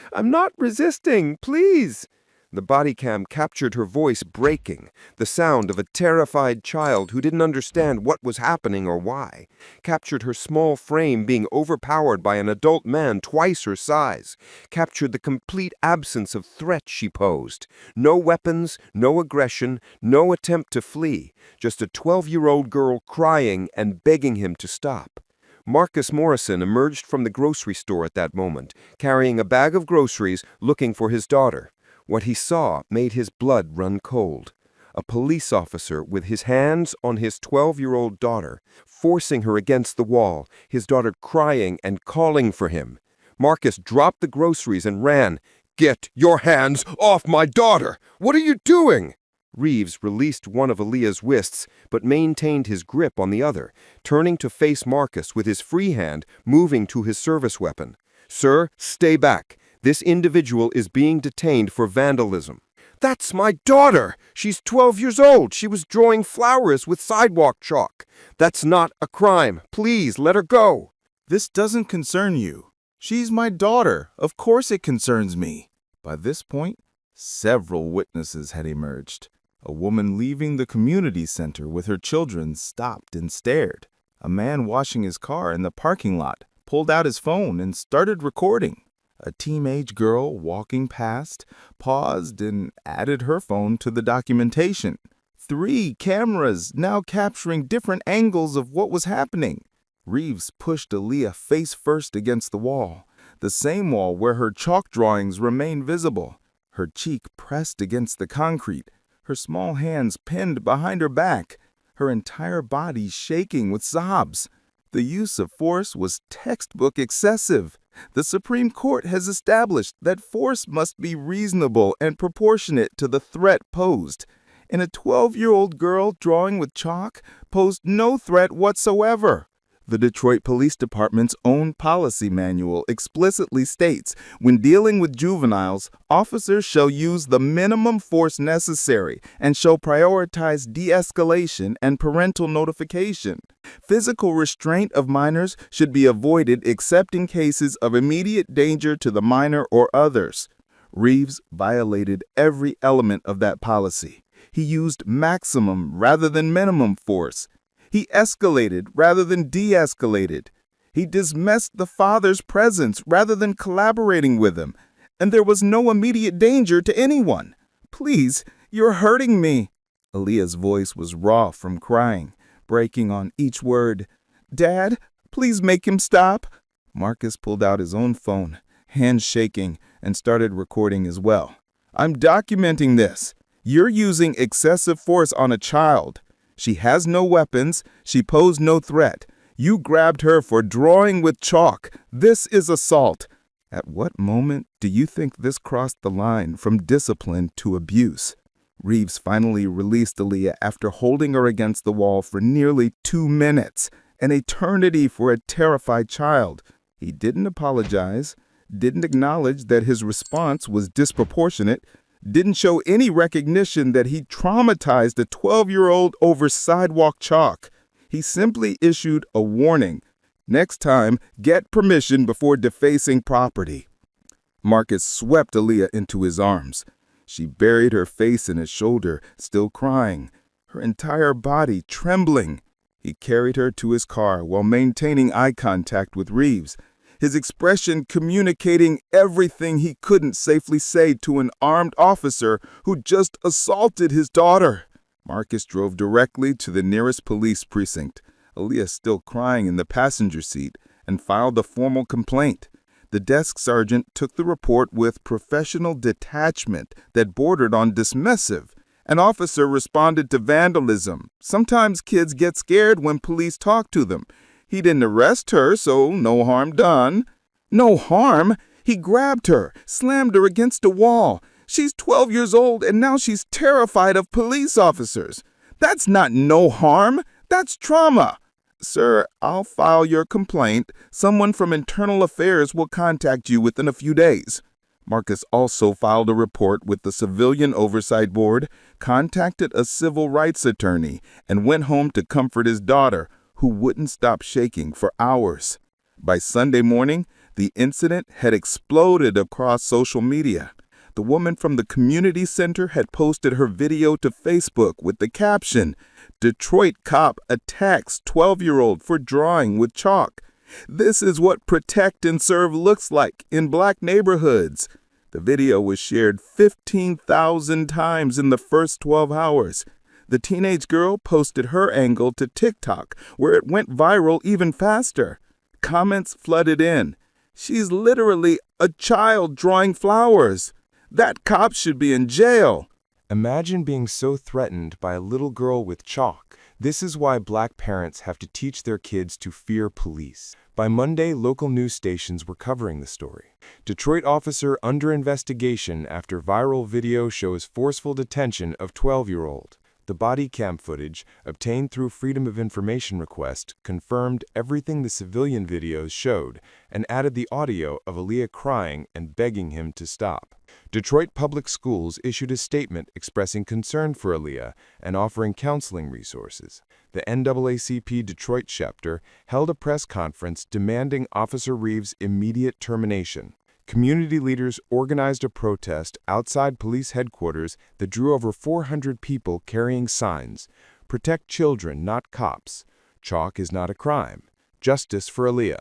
resisting, please." The body cam captured her voice breaking, the sound of a terrified child who didn't understand what was happening or why, captured her small frame being overpowered by an adult man twice her size, captured the complete absence of threat she posed. No weapons, no aggression, no attempt to flee, just a 12-year-old girl crying and begging him to stop. Marcus Morrison emerged from the grocery store at that moment, carrying a bag of groceries, looking for his daughter. What he saw made his blood run cold. A police officer with his hands on his 12-year-old daughter, forcing her against the wall, his daughter crying and calling for him. Marcus dropped the groceries and ran. "Get your hands off my daughter! What are you doing?" Reeves released one of Aaliyah's wrists, but maintained his grip on the other, turning to face Marcus with his free hand moving to his service weapon. "Sir, stay back. This individual is being detained for vandalism." "That's my daughter! She's 12 years old. She was drawing flowers with sidewalk chalk. That's not a crime. Please let her go." This doesn't concern you. She's my daughter. Of course it concerns me. By this point, several witnesses had emerged. A woman leaving the community center with her children stopped and stared. A man washing his car in the parking lot pulled out his phone and started recording. A teenage girl walking past paused and added her phone to the documentation. 3 cameras now capturing different angles of what was happening. Reeves pushed Aaliyah face first against the wall, the same wall where her chalk drawings remained visible. Her cheek pressed against the concrete, her small hands pinned behind her back, her entire body shaking with sobs. The use of force was textbook excessive. The Supreme Court has established that force must be reasonable and proportionate to the threat posed. And a 12-year-old girl drawing with chalk posed no threat whatsoever. The Detroit Police Department's own policy manual explicitly states, when dealing with juveniles, officers shall use the minimum force necessary and shall prioritize de-escalation and parental notification. Physical restraint of minors should be avoided except in cases of immediate danger to the minor or others. Reeves violated every element of that policy. He used maximum rather than minimum force. He escalated rather than de-escalated. He dismissed the father's presence rather than collaborating with him. And there was no immediate danger to anyone. "Please, you're hurting me." Aaliyah's voice was raw from crying, breaking on each word. "Dad, please make him stop." Marcus pulled out his own phone, hands shaking, and started recording as well. "I'm documenting this. You're using excessive force on a child. She has no weapons. She posed no threat. You grabbed her for drawing with chalk. This is assault." At what moment do you think this crossed the line from discipline to abuse? Reeves finally released Aaliyah after holding her against the wall for nearly 2 minutes, an eternity for a terrified child. He didn't apologize, didn't acknowledge that his response was disproportionate, didn't show any recognition that he traumatized a 12-year-old over sidewalk chalk. He simply issued a warning. Next time, get permission before defacing property. Marcus swept Aaliyah into his arms. She buried her face in his shoulder, still crying, her entire body trembling. He carried her to his car while maintaining eye contact with Reeves, his expression communicating everything he couldn't safely say to an armed officer who just assaulted his daughter. Marcus drove directly to the nearest police precinct, Aaliyah still crying in the passenger seat, and filed a formal complaint. The desk sergeant took the report with professional detachment that bordered on dismissive. An officer responded to vandalism. Sometimes kids get scared when police talk to them. He didn't arrest her, so no harm done. No harm? He grabbed her, slammed her against a wall. She's 12 years old, and now she's terrified of police officers. That's not no harm. That's trauma. Sir, I'll file your complaint. Someone from Internal Affairs will contact you within a few days. Marcus also filed a report with the Civilian Oversight Board, contacted a civil rights attorney, and went home to comfort his daughter, who wouldn't stop shaking for hours. By Sunday morning, the incident had exploded across social media. The woman from the community center had posted her video to Facebook with the caption, "Detroit cop attacks 12-year-old for drawing with chalk. This is what protect and serve looks like in black neighborhoods." The video was shared 15,000 times in the first 12 hours. The teenage girl posted her angle to TikTok, where it went viral even faster. Comments flooded in. "She's literally a child drawing flowers. That cop should be in jail." Imagine being so threatened by a little girl with chalk. This is why black parents have to teach their kids to fear police. By Monday, local news stations were covering the story. Detroit officer under investigation after viral video shows forceful detention of 12-year-old. The Bodycam footage, obtained through Freedom of Information request, confirmed everything the civilian videos showed and added the audio of Aaliyah crying and begging him to stop. Detroit Public Schools issued a statement expressing concern for Aaliyah and offering counseling resources. The NAACP Detroit chapter held a press conference demanding Officer Reeves' immediate termination. Community leaders organized a protest outside police headquarters that drew over 400 people carrying signs, "Protect children, not cops. Chalk is not a crime. Justice for Aaliyah."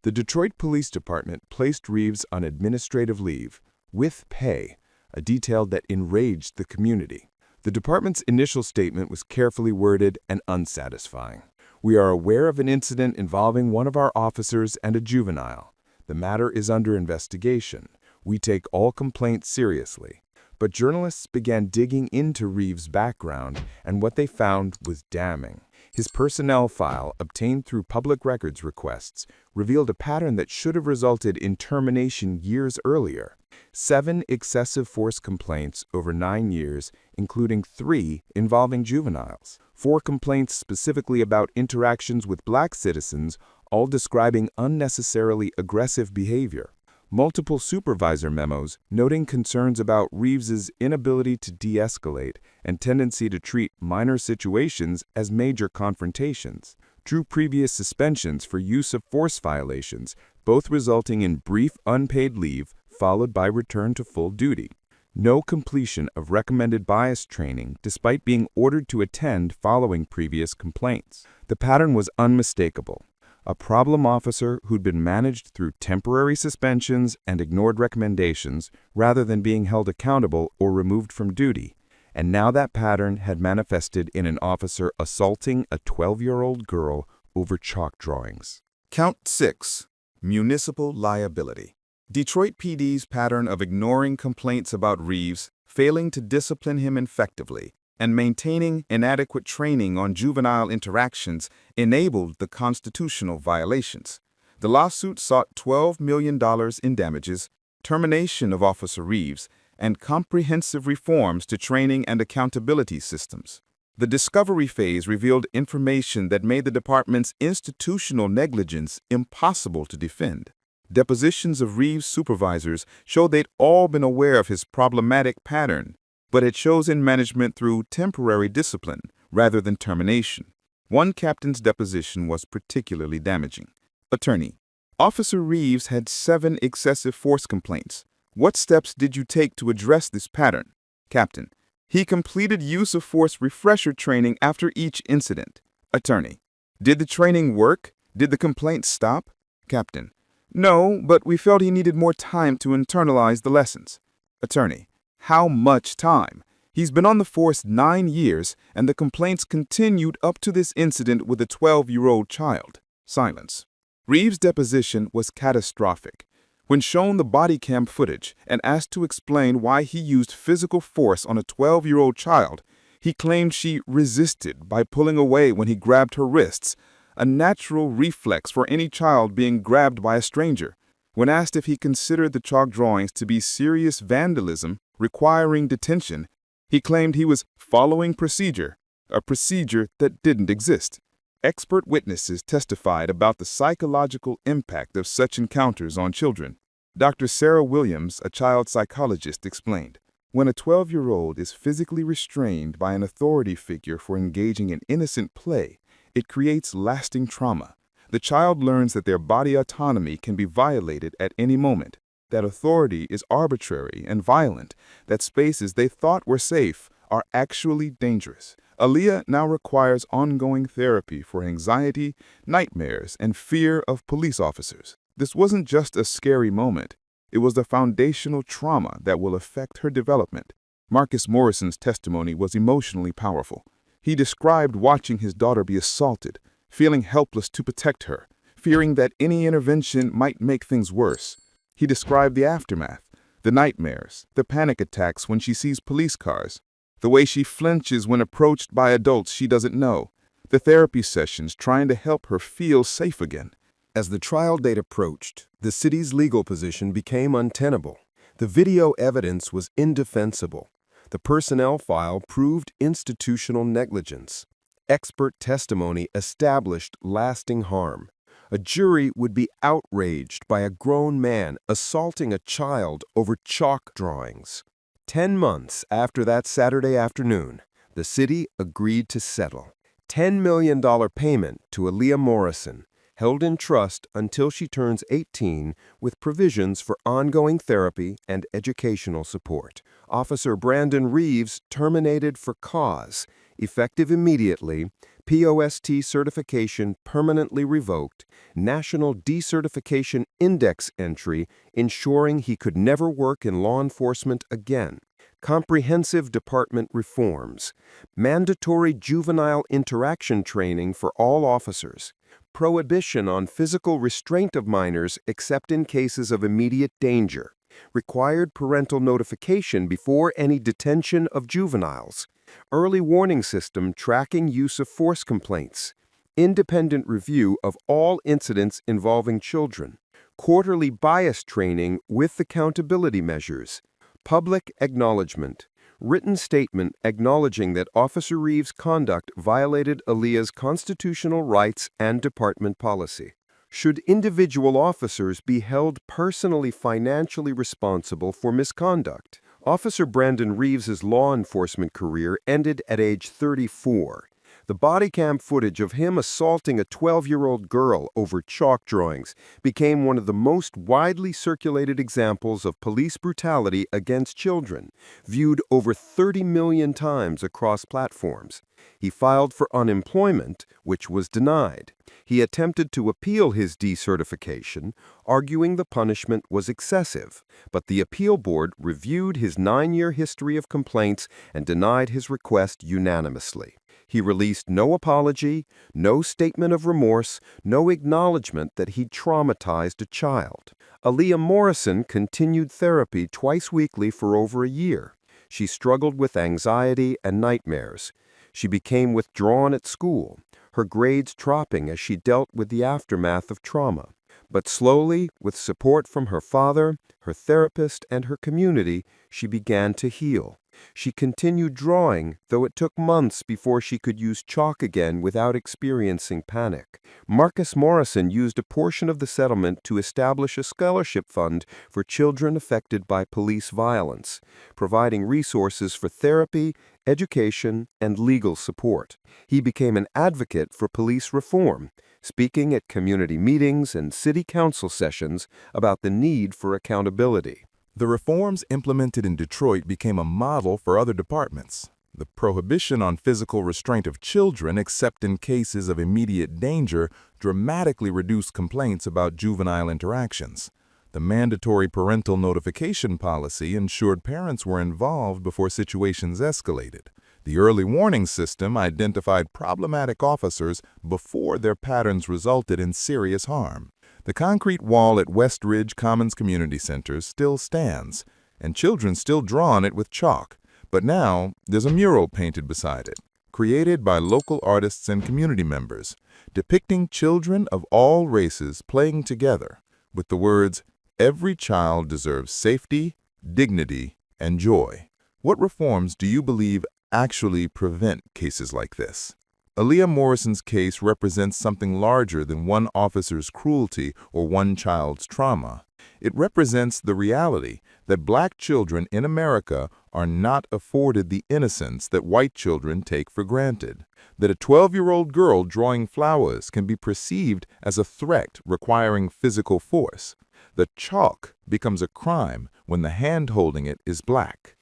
The Detroit Police Department placed Reeves on administrative leave, with pay, a detail that enraged the community. The department's initial statement was carefully worded and unsatisfying. "We are aware of an incident involving one of our officers and a juvenile. The matter is under investigation. We take all complaints seriously." But journalists began digging into Reeves' background, and what they found was damning. His personnel file, obtained through public records requests, revealed a pattern that should have resulted in termination years earlier. 7 excessive force complaints over 9 years, including 3 involving juveniles. 4 complaints specifically about interactions with black citizens, all describing unnecessarily aggressive behavior. Multiple supervisor memos noting concerns about Reeves's inability to de-escalate and tendency to treat minor situations as major confrontations. 2 previous suspensions for use of force violations, both resulting in brief unpaid leave followed by return to full duty. No completion of recommended bias training despite being ordered to attend following previous complaints. The pattern was unmistakable. A problem officer who'd been managed through temporary suspensions and ignored recommendations rather than being held accountable or removed from duty. And now that pattern had manifested in an officer assaulting a 12-year-old girl over chalk drawings. Count 6. Municipal liability. Detroit PD's pattern of ignoring complaints about Reeves, failing to discipline him effectively, and maintaining inadequate training on juvenile interactions enabled the constitutional violations. The lawsuit sought $12 million in damages, termination of Officer Reeves, and comprehensive reforms to training and accountability systems. The discovery phase revealed information that made the department's institutional negligence impossible to defend. Depositions of Reeves' supervisors showed they'd all been aware of his problematic pattern, but had chosen management through temporary discipline rather than termination. One captain's deposition was particularly damaging. Attorney: Officer Reeves had 7 excessive force complaints. What steps did you take to address this pattern? Captain: He completed use of force refresher training after each incident. Attorney: Did the training work? Did the complaints stop? Captain: No, but we felt he needed more time to internalize the lessons. Attorney: How much time? He's been on the force 9 years, and the complaints continued up to this incident with a 12-year-old child. Silence. Reeves' deposition was catastrophic. When shown the Bodycam footage and asked to explain why he used physical force on a 12-year-old child, he claimed she resisted by pulling away when he grabbed her wrists, a natural reflex for any child being grabbed by a stranger. When asked if he considered the chalk drawings to be serious vandalism requiring detention, he claimed he was following procedure, a procedure that didn't exist. Expert witnesses testified about the psychological impact of such encounters on children. Dr. Sarah Williams, a child psychologist, explained, "When a 12-year-old is physically restrained by an authority figure for engaging in innocent play, it creates lasting trauma. The child learns that their body autonomy can be violated at any moment, that authority is arbitrary and violent, that spaces they thought were safe are actually dangerous." Aaliyah now requires ongoing therapy for anxiety, nightmares, and fear of police officers. This wasn't just a scary moment. It was the foundational trauma that will affect her development. Marcus Morrison's testimony was emotionally powerful. He described watching his daughter be assaulted, feeling helpless to protect her, fearing that any intervention might make things worse. He described the aftermath, the nightmares, the panic attacks when she sees police cars, the way she flinches when approached by adults she doesn't know, the therapy sessions trying to help her feel safe again. As the trial date approached, the city's legal position became untenable. The video evidence was indefensible. The personnel file proved institutional negligence. Expert testimony established lasting harm. A jury would be outraged by a grown man assaulting a child over chalk drawings. 10 months after that Saturday afternoon, the city agreed to settle. $10 million payment to Aaliyah Morrison, held in trust until she turns 18 with provisions for ongoing therapy and educational support. Officer Brandon Reeves terminated for cause, Effective immediately, POST certification permanently revoked, National Decertification Index entry ensuring he could never work in law enforcement again, comprehensive department reforms, mandatory juvenile interaction training for all officers, prohibition on physical restraint of minors except in cases of immediate danger, required parental notification before any detention of juveniles, early warning system tracking use of force complaints, independent review of all incidents involving children, quarterly bias training with accountability measures, public acknowledgement, written statement acknowledging that Officer Reeves' conduct violated Aaliyah's constitutional rights and department policy. Should individual officers be held personally financially responsible for misconduct? Officer Brandon Reeves's law enforcement career ended at age 34. The bodycam footage of him assaulting a 12-year-old girl over chalk drawings became one of the most widely circulated examples of police brutality against children, viewed over 30 million times across platforms. He filed for unemployment, which was denied. He attempted to appeal his decertification, arguing the punishment was excessive, but the appeal board reviewed his 9-year history of complaints and denied his request unanimously. He released no apology, no statement of remorse, no acknowledgement that he'd traumatized a child. Aaliyah Morrison continued therapy twice weekly for over a year. She struggled with anxiety and nightmares. She became withdrawn at school, her grades dropping as she dealt with the aftermath of trauma. But slowly, with support from her father, her therapist, and her community, she began to heal. She continued drawing, though it took months before she could use chalk again without experiencing panic. Marcus Morrison used a portion of the settlement to establish a scholarship fund for children affected by police violence, providing resources for therapy, education, and legal support. He became an advocate for police reform, speaking at community meetings and city council sessions about the need for accountability. The reforms implemented in Detroit became a model for other departments. The prohibition on physical restraint of children except in cases of immediate danger dramatically reduced complaints about juvenile interactions. The mandatory parental notification policy ensured parents were involved before situations escalated. The early warning system identified problematic officers before their patterns resulted in serious harm. The concrete wall at West Ridge Commons Community Center still stands, and children still draw on it with chalk, but now there's a mural painted beside it, created by local artists and community members, depicting children of all races playing together, with the words, "Every child deserves safety, dignity, and joy." What reforms do you believe actually prevent cases like this? Aaliyah Morrison's case represents something larger than one officer's cruelty or one child's trauma. It represents the reality that Black children in America are not afforded the innocence that white children take for granted, that a 12-year-old girl drawing flowers can be perceived as a threat requiring physical force, that chalk becomes a crime when the hand holding it is Black.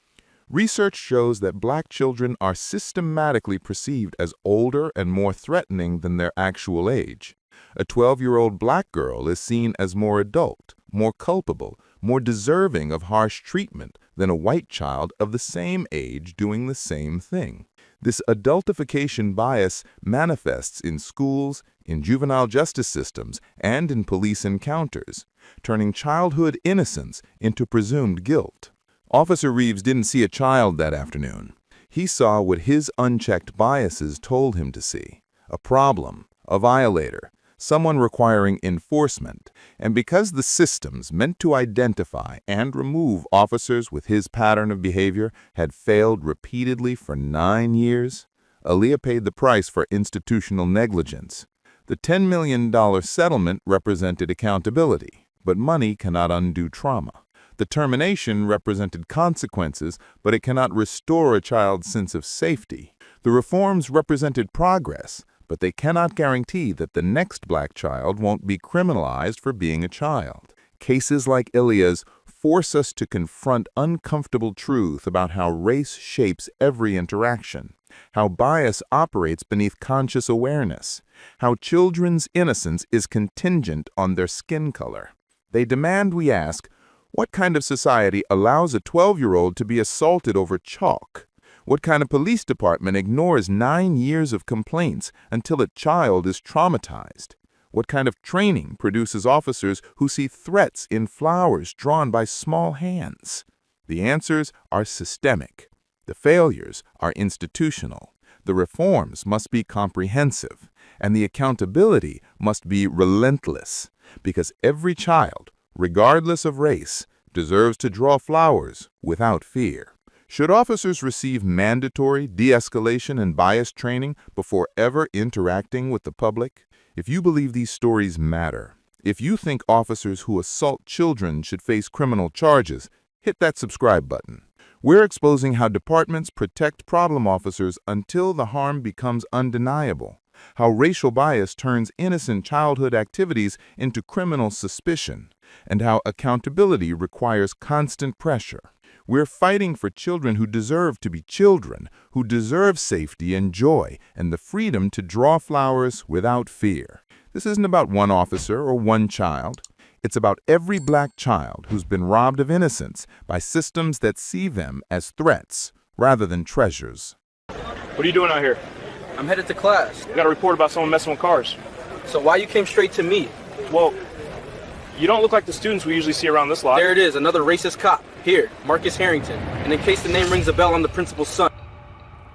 Research shows that Black children are systematically perceived as older and more threatening than their actual age. A 12-year-old Black girl is seen as more adult, more culpable, more deserving of harsh treatment than a white child of the same age doing the same thing. This adultification bias manifests in schools, in juvenile justice systems, and in police encounters, turning childhood innocence into presumed guilt. Officer Reeves didn't see a child that afternoon. He saw what his unchecked biases told him to see: a problem, a violator, someone requiring enforcement. And because the systems meant to identify and remove officers with his pattern of behavior had failed repeatedly for 9 years, Aaliyah paid the price for institutional negligence. The $10 million settlement represented accountability, but money cannot undo trauma. The termination represented consequences, but it cannot restore a child's sense of safety. The reforms represented progress, but they cannot guarantee that the next Black child won't be criminalized for being a child. Cases like Aaliyah's force us to confront uncomfortable truth about how race shapes every interaction, how bias operates beneath conscious awareness, how children's innocence is contingent on their skin color. They demand we ask, what kind of society allows a 12-year-old to be assaulted over chalk? What kind of police department ignores 9 years of complaints until a child is traumatized? What kind of training produces officers who see threats in flowers drawn by small hands? The answers are systemic. The failures are institutional. The reforms must be comprehensive, and the accountability must be relentless, because every child, regardless of race, deserves to draw flowers without fear. Should officers receive mandatory de-escalation and bias training before ever interacting with the public? If you believe these stories matter, if you think officers who assault children should face criminal charges, hit that subscribe button. We're exposing how departments protect problem officers until the harm becomes undeniable, how racial bias turns innocent childhood activities into criminal suspicion, and how accountability requires constant pressure. We're fighting for children who deserve to be children, who deserve safety and joy, and the freedom to draw flowers without fear. This isn't about one officer or one child. It's about every black child who's been robbed of innocence by systems that see them as threats rather than treasures. What are you doing out here? I'm headed to class. I got a report about someone messing with cars. So why you came straight to me? Well, you don't look like the students we usually see around this lot. There it is, another racist cop. Here, Marcus Harrington. And in case the name rings a bell, I'm the principal's son.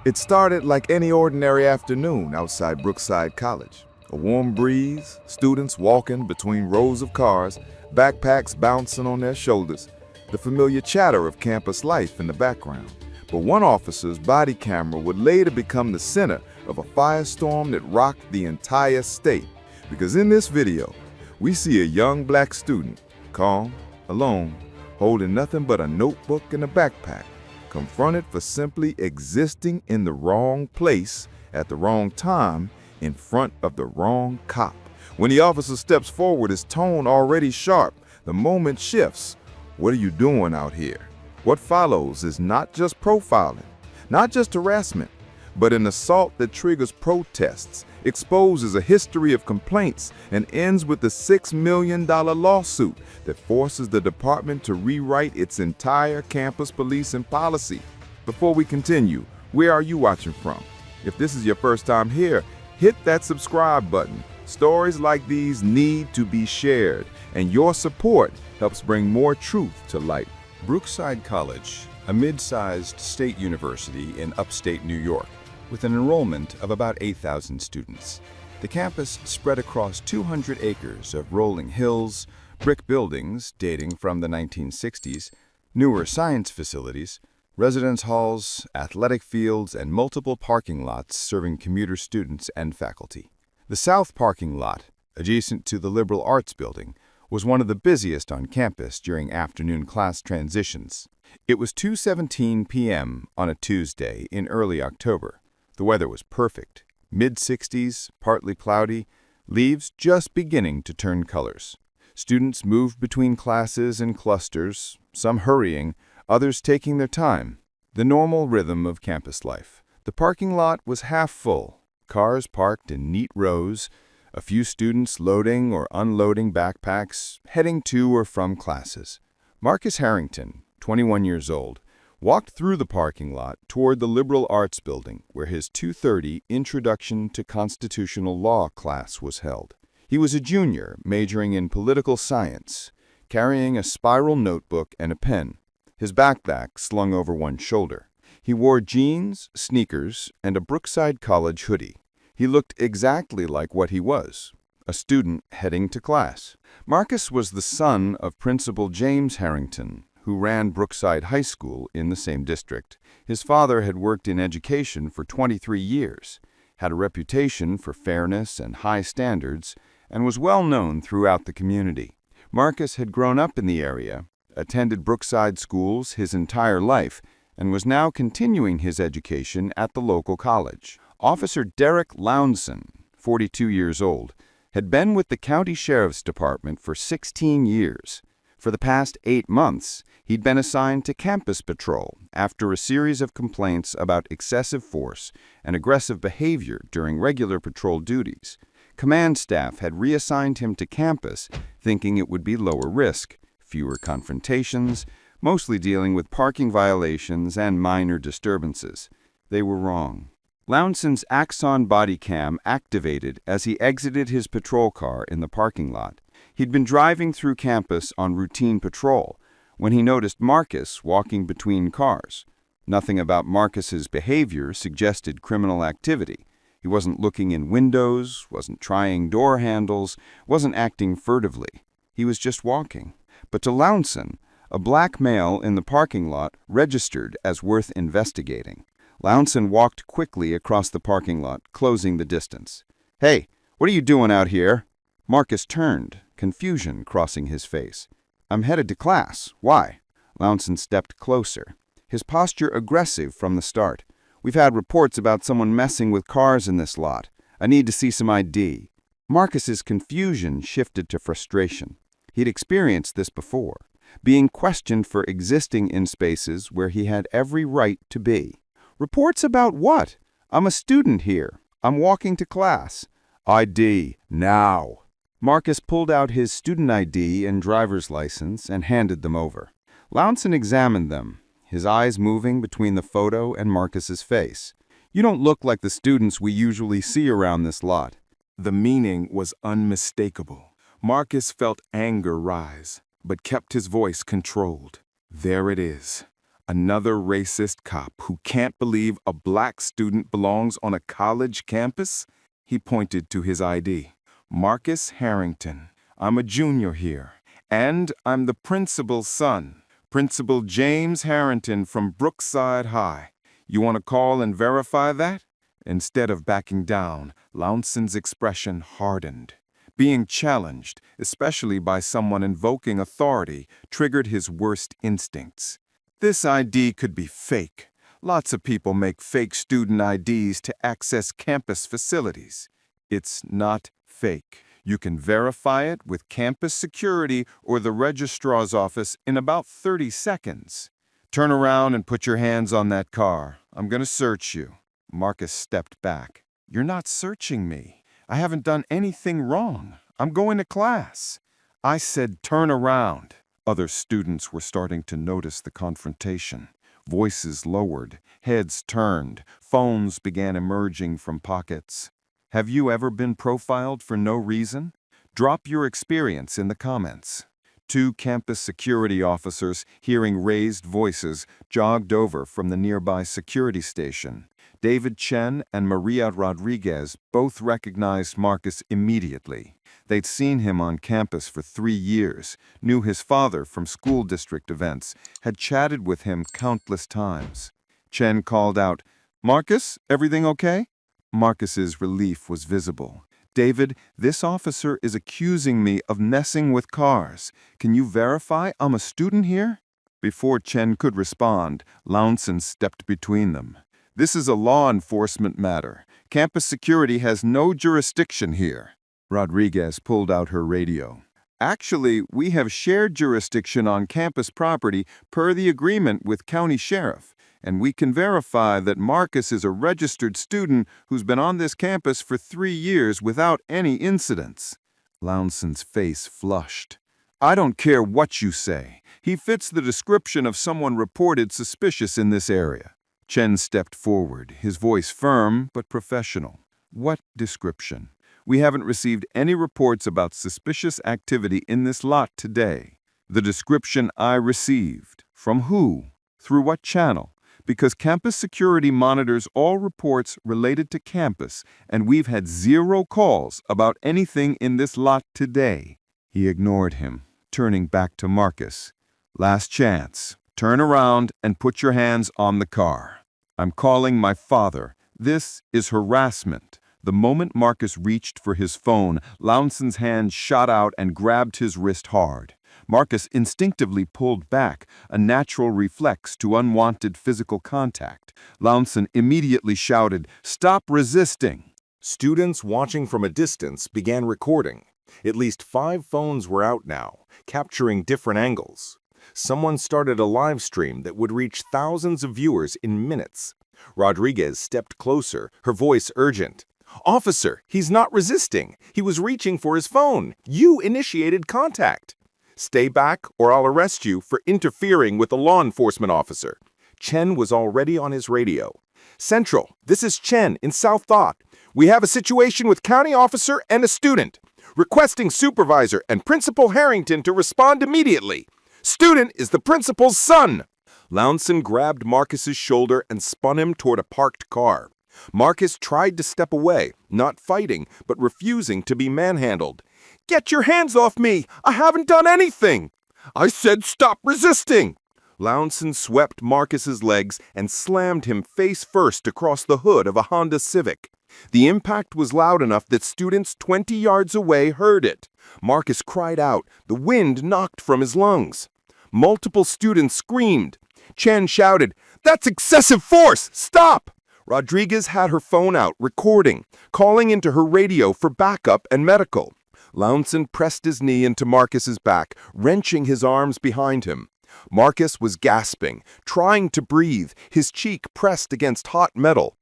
It started like any ordinary afternoon outside Brookside College. A warm breeze, students walking between rows of cars, backpacks bouncing on their shoulders, the familiar chatter of campus life in the background. But one officer's body camera would later become the center of a firestorm that rocked the entire state. Because in this video, we see a young black student, calm, alone, holding nothing but a notebook and a backpack, confronted for simply existing in the wrong place at the wrong time in front of the wrong cop. When the officer steps forward, his tone already sharp, the moment shifts. What are you doing out here? What follows is not just profiling, not just harassment, but an assault that triggers protests, exposes a history of complaints, and ends with a $6 million lawsuit that forces the department to rewrite its entire campus policing policy. Before we continue, where are you watching from? If this is your first time here, hit that subscribe button. Stories like these need to be shared, and your support helps bring more truth to light. Brookside College, a mid-sized state university in upstate New York, with an enrollment of about 8,000 students. The campus spread across 200 acres of rolling hills, brick buildings dating from the 1960s, newer science facilities, residence halls, athletic fields, and multiple parking lots serving commuter students and faculty. The south parking lot, adjacent to the Liberal Arts Building, was one of the busiest on campus during afternoon class transitions. It was 2:17 p.m. on a Tuesday in early October. The weather was perfect, mid-60s, partly cloudy, leaves just beginning to turn colors. Students moved between classes in clusters, some hurrying, others taking their time, the normal rhythm of campus life. The parking lot was half full, cars parked in neat rows, a few students loading or unloading backpacks, heading to or from classes. Marcus Harrington, 21 years old, walked through the parking lot toward the Liberal Arts Building, where his 2:30 Introduction to Constitutional Law class was held. He was a junior majoring in political science, carrying a spiral notebook and a pen, his backpack slung over one shoulder. He wore jeans, sneakers, and a Brookside College hoodie. He looked exactly like what he was, a student heading to class. Marcus was the son of Principal James Harrington, who ran Brookside High School in the same district. His father had worked in education for 23 years, had a reputation for fairness and high standards, and was well known throughout the community. Marcus had grown up in the area, attended Brookside schools his entire life, and was now continuing his education at the local college. Officer Derek Lownson, 42 years old, had been with the county sheriff's department for 16 years. For the past 8 months, he'd been assigned to campus patrol after a series of complaints about excessive force and aggressive behavior during regular patrol duties. Command staff had reassigned him to campus, thinking it would be lower risk, fewer confrontations, mostly dealing with parking violations and minor disturbances. They were wrong. Lounson's Axon Bodycam activated as he exited his patrol car in the parking lot. He'd been driving through campus on routine patrol when he noticed Marcus walking between cars. Nothing about Marcus's behavior suggested criminal activity. He wasn't looking in windows, wasn't trying door handles, wasn't acting furtively. He was just walking. But to Lounson, a black male in the parking lot registered as worth investigating. Lounson walked quickly across the parking lot, closing the distance. "Hey, what are you doing out here?" Marcus turned, confusion crossing his face. "I'm headed to class. Why?" Lounson stepped closer, his posture aggressive from the start. "We've had reports about someone messing with cars in this lot. I need to see some ID." Marcus's confusion shifted to frustration. He'd experienced this before, being questioned for existing in spaces where he had every right to be. "Reports about what? I'm a student here. I'm walking to class." "ID, now." Marcus pulled out his student ID and driver's license and handed them over. Lounson examined them, his eyes moving between the photo and Marcus's face. "You don't look like the students we usually see around this lot." The meaning was unmistakable. Marcus felt anger rise, but kept his voice controlled. There it is. Another racist cop who can't believe a black student belongs on a college campus? He pointed to his ID. "Marcus Harrington. I'm a junior here, and I'm the principal's son, Principal James Harrington from Brookside High. You want to call and verify that?" Instead of backing down, Lounson's expression hardened. Being challenged, especially by someone invoking authority, triggered his worst instincts. This ID could be fake. Lots of people make fake student IDs to access campus facilities. It's not fake. You can verify it with campus security or the registrar's office in about 30 seconds. "Turn around and put your hands on that car. I'm going to search you." Marcus stepped back. "You're not searching me. I haven't done anything wrong. I'm going to class." I said turn around. Other students were starting to notice the confrontation. Voices lowered, heads turned, phones began emerging from pockets. Have you ever been profiled for no reason? Drop your experience in the comments. 2 campus security officers, hearing raised voices, jogged over from the nearby security station. David Chen and Maria Rodriguez both recognized Marcus immediately. They'd seen him on campus for 3 years, knew his father from school district events, had chatted with him countless times. Chen called out, "Marcus, everything okay?" Marcus's relief was visible. "David, this officer is accusing me of messing with cars. Can you verify I'm a student here?" Before Chen could respond, Lounson stepped between them. "This is a law enforcement matter. Campus security has no jurisdiction here." Rodriguez pulled out her radio. "Actually, we have shared jurisdiction on campus property per the agreement with County Sheriff, and we can verify that Marcus is a registered student who's been on this campus for 3 years without any incidents." Lounson's face flushed. "I don't care what you say. He fits the description of someone reported suspicious in this area." Chen stepped forward, his voice firm but professional. "What description?" "We haven't received any reports about suspicious activity in this lot today." "The description I received. From who? Through what channel?" "Because campus security monitors all reports related to campus, and we've had 0 calls about anything in this lot today." He ignored him, turning back to Marcus. "Last chance. Turn around and put your hands on the car. I'm calling my father. This is harassment." The moment Marcus reached for his phone, Lounson's hand shot out and grabbed his wrist hard. Marcus instinctively pulled back, a natural reflex to unwanted physical contact. Lounson immediately shouted, "Stop resisting!" Students watching from a distance began recording. At least 5 phones were out now, capturing different angles. Someone started a live stream that would reach thousands of viewers in minutes. Rodriguez stepped closer, her voice urgent. "Officer, he's not resisting. He was reaching for his phone. You initiated contact." "Stay back or I'll arrest you for interfering with a law enforcement officer." Chen was already on his radio. "Central, this is Chen in South Thought. We have a situation with county officer and a student. Requesting supervisor and Principal Harrington to respond immediately. Student is the principal's son." Lownson grabbed Marcus's shoulder and spun him toward a parked car. Marcus tried to step away, not fighting, but refusing to be manhandled. "Get your hands off me! I haven't done anything!" "I said stop resisting!" Lownson swept Marcus's legs and slammed him face first across the hood of a Honda Civic. The impact was loud enough that students 20 yards away heard it. Marcus cried out, the wind knocked from his lungs. Multiple students screamed. Chen shouted, "That's excessive force! Stop!" Rodriguez had her phone out, recording, calling into her radio for backup and medical. Lownson pressed his knee into Marcus's back, wrenching his arms behind him. Marcus was gasping, trying to breathe, his cheek pressed against hot metal.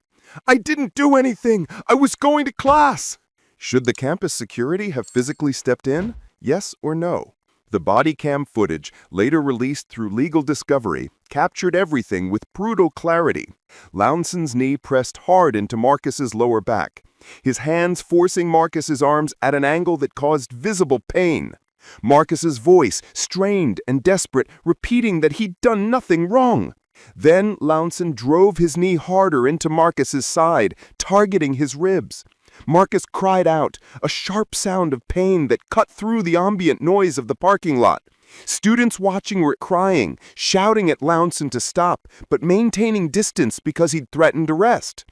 "I didn't do anything! I was going to class!" Should the campus security have physically stepped in? Yes or no? The Bodycam footage, later released through legal discovery, captured everything with brutal clarity. Lounson's knee pressed hard into Marcus's lower back, his hands forcing Marcus's arms at an angle that caused visible pain. Marcus's voice, strained and desperate, repeating that he'd done nothing wrong. Then Lownson drove his knee harder into Marcus's side, targeting his ribs. Marcus cried out, a sharp sound of pain that cut through the ambient noise of the parking lot. Students watching were crying, shouting at Lownson to stop, but maintaining distance because he'd threatened arrest.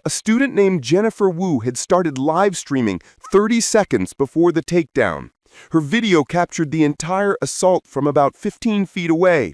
A student named Jennifer Wu had started live streaming 30 seconds before the takedown. Her video captured the entire assault from about 15 feet away.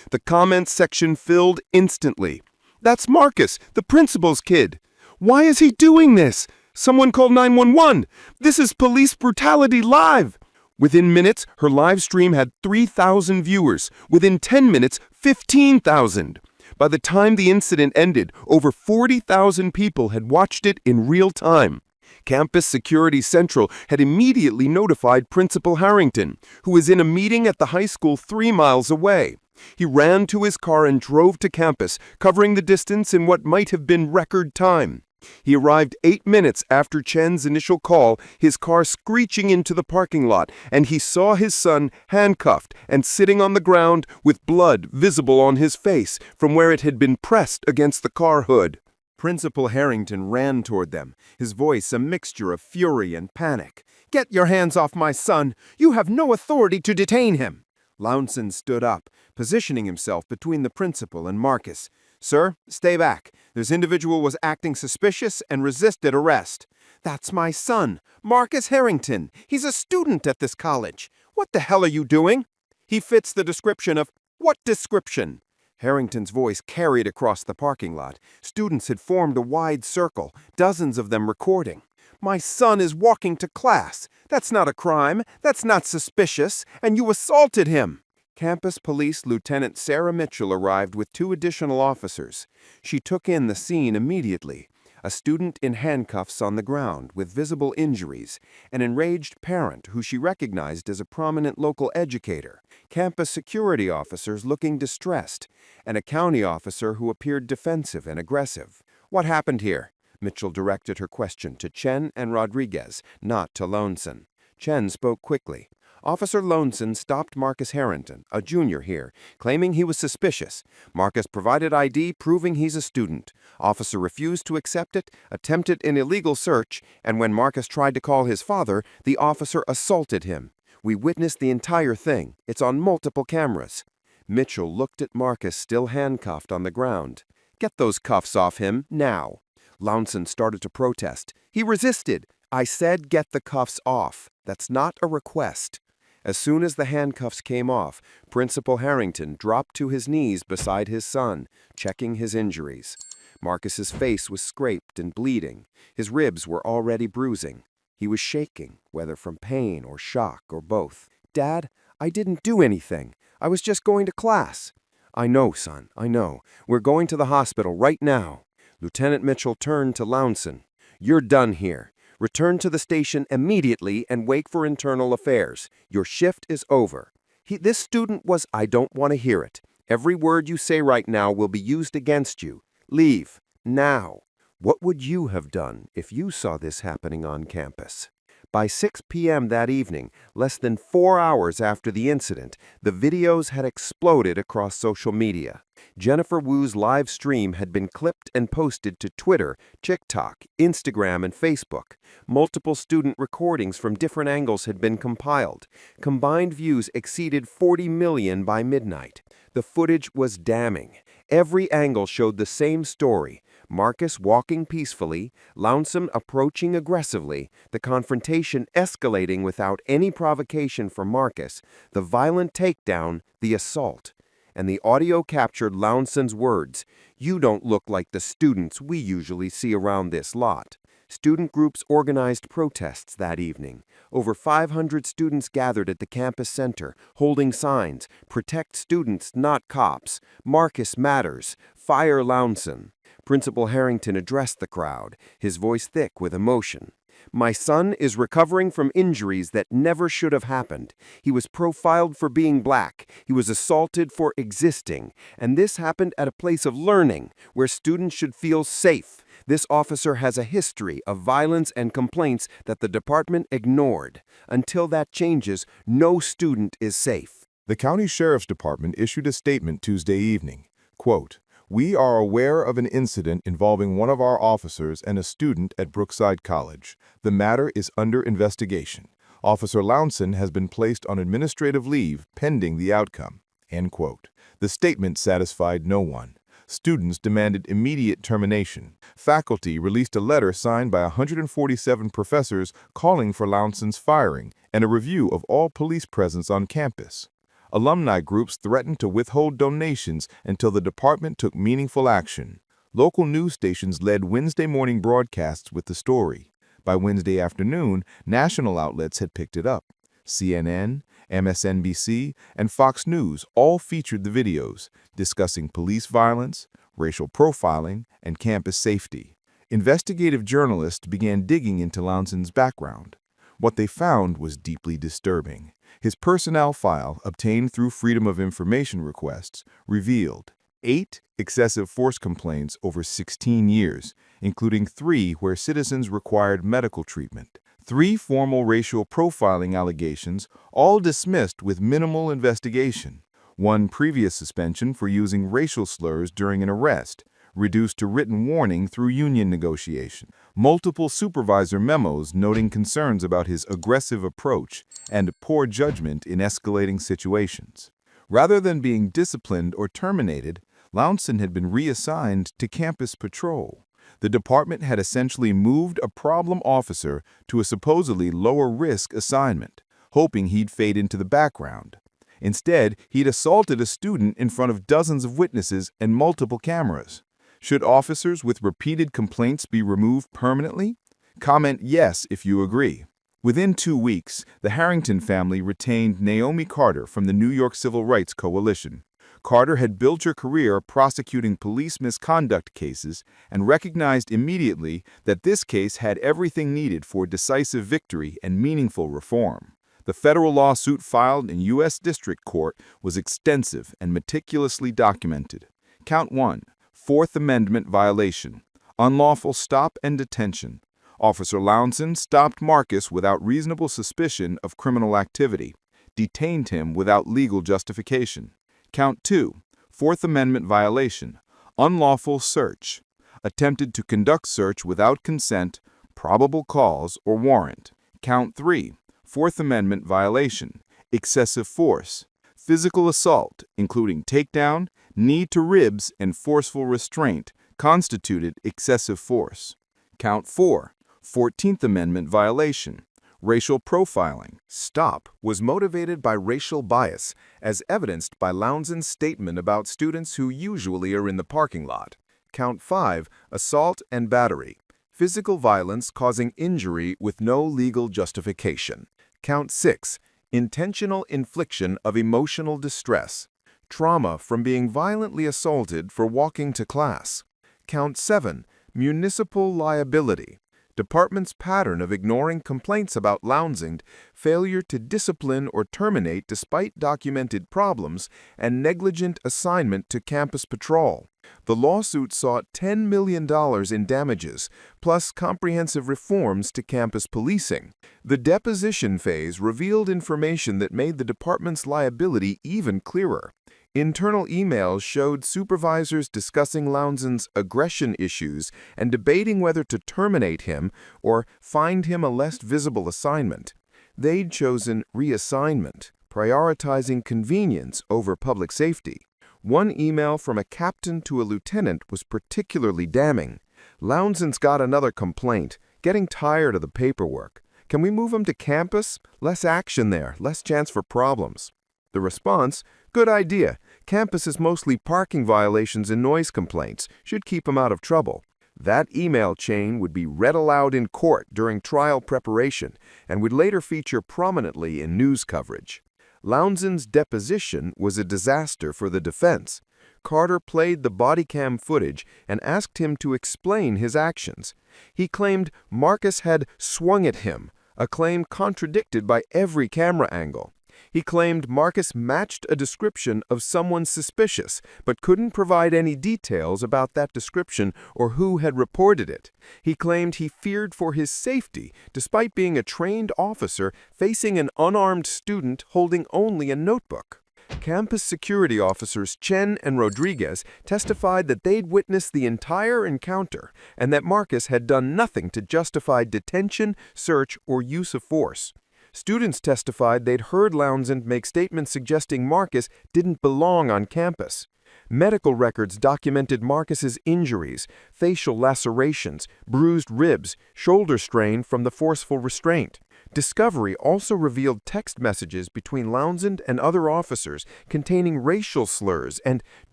The comments section filled instantly. "That's Marcus, the principal's kid. Why is he doing this? Someone call 911. This is police brutality live." Within minutes, her live stream had 3,000 viewers. Within 10 minutes, 15,000. By the time the incident ended, over 40,000 people had watched it in real time. Campus Security Central had immediately notified Principal Harrington, who was in a meeting at the high school 3 miles away. He ran to his car and drove to campus, covering the distance in what might have been record time. He arrived 8 minutes after Chen's initial call, his car screeching into the parking lot, and he saw his son handcuffed and sitting on the ground with blood visible on his face from where it had been pressed against the car hood. Principal Harrington ran toward them, his voice a mixture of fury and panic. "Get your hands off my son! You have no authority to detain him!" Lownson stood up, positioning himself between the principal and Marcus. "Sir, stay back. This individual was acting suspicious and resisted arrest." "That's my son, Marcus Harrington. He's a student at this college. What the hell are you doing?" "He fits the description of—" "What description?" Harrington's voice carried across the parking lot. Students had formed a wide circle, dozens of them recording. "My son is walking to class. That's not a crime. That's not suspicious. And you assaulted him." Campus Police Lieutenant Sarah Mitchell arrived with 2 additional officers. She took in the scene immediately. A student in handcuffs on the ground with visible injuries, an enraged parent who she recognized as a prominent local educator, campus security officers looking distressed, and a county officer who appeared defensive and aggressive. "What happened here?" Mitchell directed her question to Chen and Rodriguez, not to Lownson. Chen spoke quickly. "Officer Lownson stopped Marcus Harrington, a junior here, claiming he was suspicious. Marcus provided ID proving he's a student. Officer refused to accept it, attempted an illegal search, and when Marcus tried to call his father, the officer assaulted him. We witnessed the entire thing. It's on multiple cameras." Mitchell looked at Marcus still handcuffed on the ground. "Get those cuffs off him, now." Lownson started to protest. He resisted. "I said get the cuffs off. That's not a request." As soon as the handcuffs came off, Principal Harrington dropped to his knees beside his son, checking his injuries. Marcus's face was scraped and bleeding. His ribs were already bruising. He was shaking, whether from pain or shock or both. "Dad, I didn't do anything. I was just going to class." "I know, son, I know. We're going to the hospital right now." Lieutenant Mitchell turned to Lownson. "You're done here. Return to the station immediately and wait for internal affairs. Your shift is over." This student was— "I don't want to hear it. Every word you say right now will be used against you. Leave. Now." What would you have done if you saw this happening on campus? By 6 p.m. that evening, less than 4 hours after the incident, the videos had exploded across social media. Jennifer Wu's live stream had been clipped and posted to Twitter, TikTok, Instagram, and Facebook. Multiple student recordings from different angles had been compiled. Combined views exceeded 40 million by midnight. The footage was damning. Every angle showed the same story: Marcus walking peacefully, Lownson approaching aggressively, the confrontation escalating without any provocation from Marcus, the violent takedown, the assault. And the audio captured Lownson's words: "You don't look like the students we usually see around this lot." Student groups organized protests that evening. Over 500 students gathered at the campus center, holding signs: "Protect students, not cops," "Marcus matters," "Fire Lownson." Principal Harrington addressed the crowd, his voice thick with emotion. "My son is recovering from injuries that never should have happened. He was profiled for being black. He was assaulted for existing. And this happened at a place of learning, where students should feel safe. This officer has a history of violence and complaints that the department ignored. Until that changes, no student is safe." The County Sheriff's Department issued a statement Tuesday evening. Quote, "We are aware of an incident involving one of our officers and a student at Brookside College. The matter is under investigation. Officer Lownson has been placed on administrative leave pending the outcome." End quote. The statement satisfied no one. Students demanded immediate termination. Faculty released a letter signed by 147 professors calling for Lownson's firing and a review of all police presence on campus. Alumni groups threatened to withhold donations until the department took meaningful action. Local news stations led Wednesday morning broadcasts with the story. By Wednesday afternoon, national outlets had picked it up. CNN, MSNBC, and Fox News all featured the videos, discussing police violence, racial profiling, and campus safety. Investigative journalists began digging into Lownson's background. What they found was deeply disturbing. His personnel file, obtained through Freedom of Information requests, revealed 8 excessive force complaints over 16 years, including 3 where citizens required medical treatment, 3 formal racial profiling allegations, all dismissed with minimal investigation, 1 previous suspension for using racial slurs during an arrest, reduced to written warning through union negotiation, multiple supervisor memos noting concerns about his aggressive approach and poor judgment in escalating situations. Rather than being disciplined or terminated, Lownson had been reassigned to campus patrol. The department had essentially moved a problem officer to a supposedly lower-risk assignment, hoping he'd fade into the background. Instead, he'd assaulted a student in front of dozens of witnesses and multiple cameras. Should officers with repeated complaints be removed permanently? Comment yes if you agree. Within 2 weeks, the Harrington family retained Naomi Carter from the New York Civil Rights Coalition. Carter had built her career prosecuting police misconduct cases and recognized immediately that this case had everything needed for decisive victory and meaningful reform. The federal lawsuit filed in U.S. District Court was extensive and meticulously documented. Count 1. Fourth Amendment violation. Unlawful stop and detention. Officer Lownson stopped Marcus without reasonable suspicion of criminal activity. Detained him without legal justification. Count 2. Fourth Amendment violation. Unlawful search. Attempted to conduct search without consent, probable cause, or warrant. Count 3. Fourth Amendment violation. Excessive force. Physical assault, including takedown, knee to ribs, and forceful restraint, constituted excessive force. Count 4. 14th Amendment violation. Racial profiling. Stop was motivated by racial bias, as evidenced by Lownson's statement about students who usually are in the parking lot. Count 5. Assault and battery. physical violence causing injury with no legal justification. Count 6, intentional infliction of emotional distress, trauma from being violently assaulted for walking to class. Count 7, municipal liability, department's pattern of ignoring complaints about lounging, failure to discipline or terminate despite documented problems, and negligent assignment to campus patrol. The lawsuit sought $10 million in damages, plus comprehensive reforms to campus policing. The deposition phase revealed information that made the department's liability even clearer. Internal emails showed supervisors discussing Lounzen's aggression issues and debating whether to terminate him or find him a less visible assignment. They'd chosen reassignment, prioritizing convenience over public safety. One email from a captain to a lieutenant was particularly damning. Lounzen's got another complaint, getting tired of the paperwork. Can we move him to campus? Less action there, less chance for problems. The response, good idea. Campus is mostly parking violations and noise complaints. Should keep him out of trouble. That email chain would be read aloud in court during trial preparation and would later feature prominently in news coverage. Lounzen's deposition was a disaster for the defense. Carter played the Bodycam footage and asked him to explain his actions. He claimed Marcus had swung at him, a claim contradicted by every camera angle. He claimed Marcus matched a description of someone suspicious, but couldn't provide any details about that description or who had reported it. He claimed he feared for his safety, despite being a trained officer facing an unarmed student holding only a notebook. Campus security officers Chen and Rodriguez testified that they'd witnessed the entire encounter and that Marcus had done nothing to justify detention, search, or use of force. Students testified they'd heard Lounzen make statements suggesting Marcus didn't belong on campus. Medical records documented Marcus's injuries, facial lacerations, bruised ribs, shoulder strain from the forceful restraint. Discovery also revealed text messages between Lounzen and other officers containing racial slurs and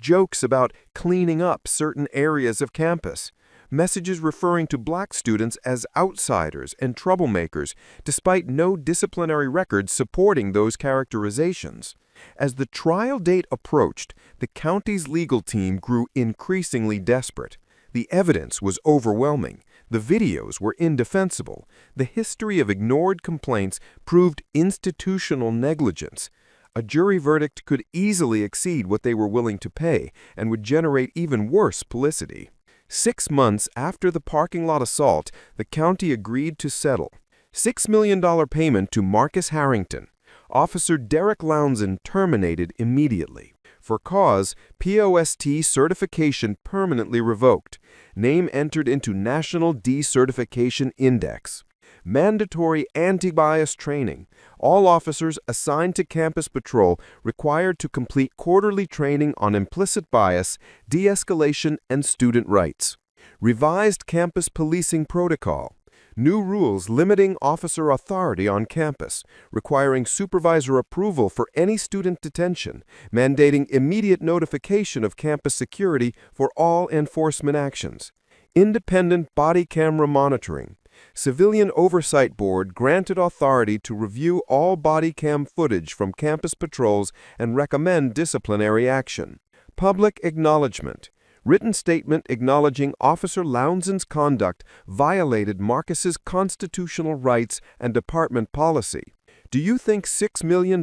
jokes about cleaning up certain areas of campus. Messages referring to black students as outsiders and troublemakers, despite no disciplinary records supporting those characterizations. As the trial date approached, the county's legal team grew increasingly desperate. The evidence was overwhelming. The videos were indefensible. The history of ignored complaints proved institutional negligence. A jury verdict could easily exceed what they were willing to pay and would generate even worse publicity. 6 months after the parking lot assault, the county agreed to settle. $6 million payment to Marcus Harrington. Officer Derek Lounzen terminated immediately. For cause, POST certification permanently revoked. Name entered into National Decertification Index. Mandatory anti-bias training. All officers assigned to campus patrol required to complete quarterly training on implicit bias, de-escalation, and student rights. Revised campus policing protocol. New rules limiting officer authority on campus, requiring supervisor approval for any student detention, mandating immediate notification of campus security for all enforcement actions. Independent body camera monitoring. Civilian Oversight Board granted authority to review all body cam footage from campus patrols and recommend disciplinary action. Public acknowledgement. Written statement acknowledging Officer Lounzen's conduct violated Marcus's constitutional rights and department policy. Do you think $6 million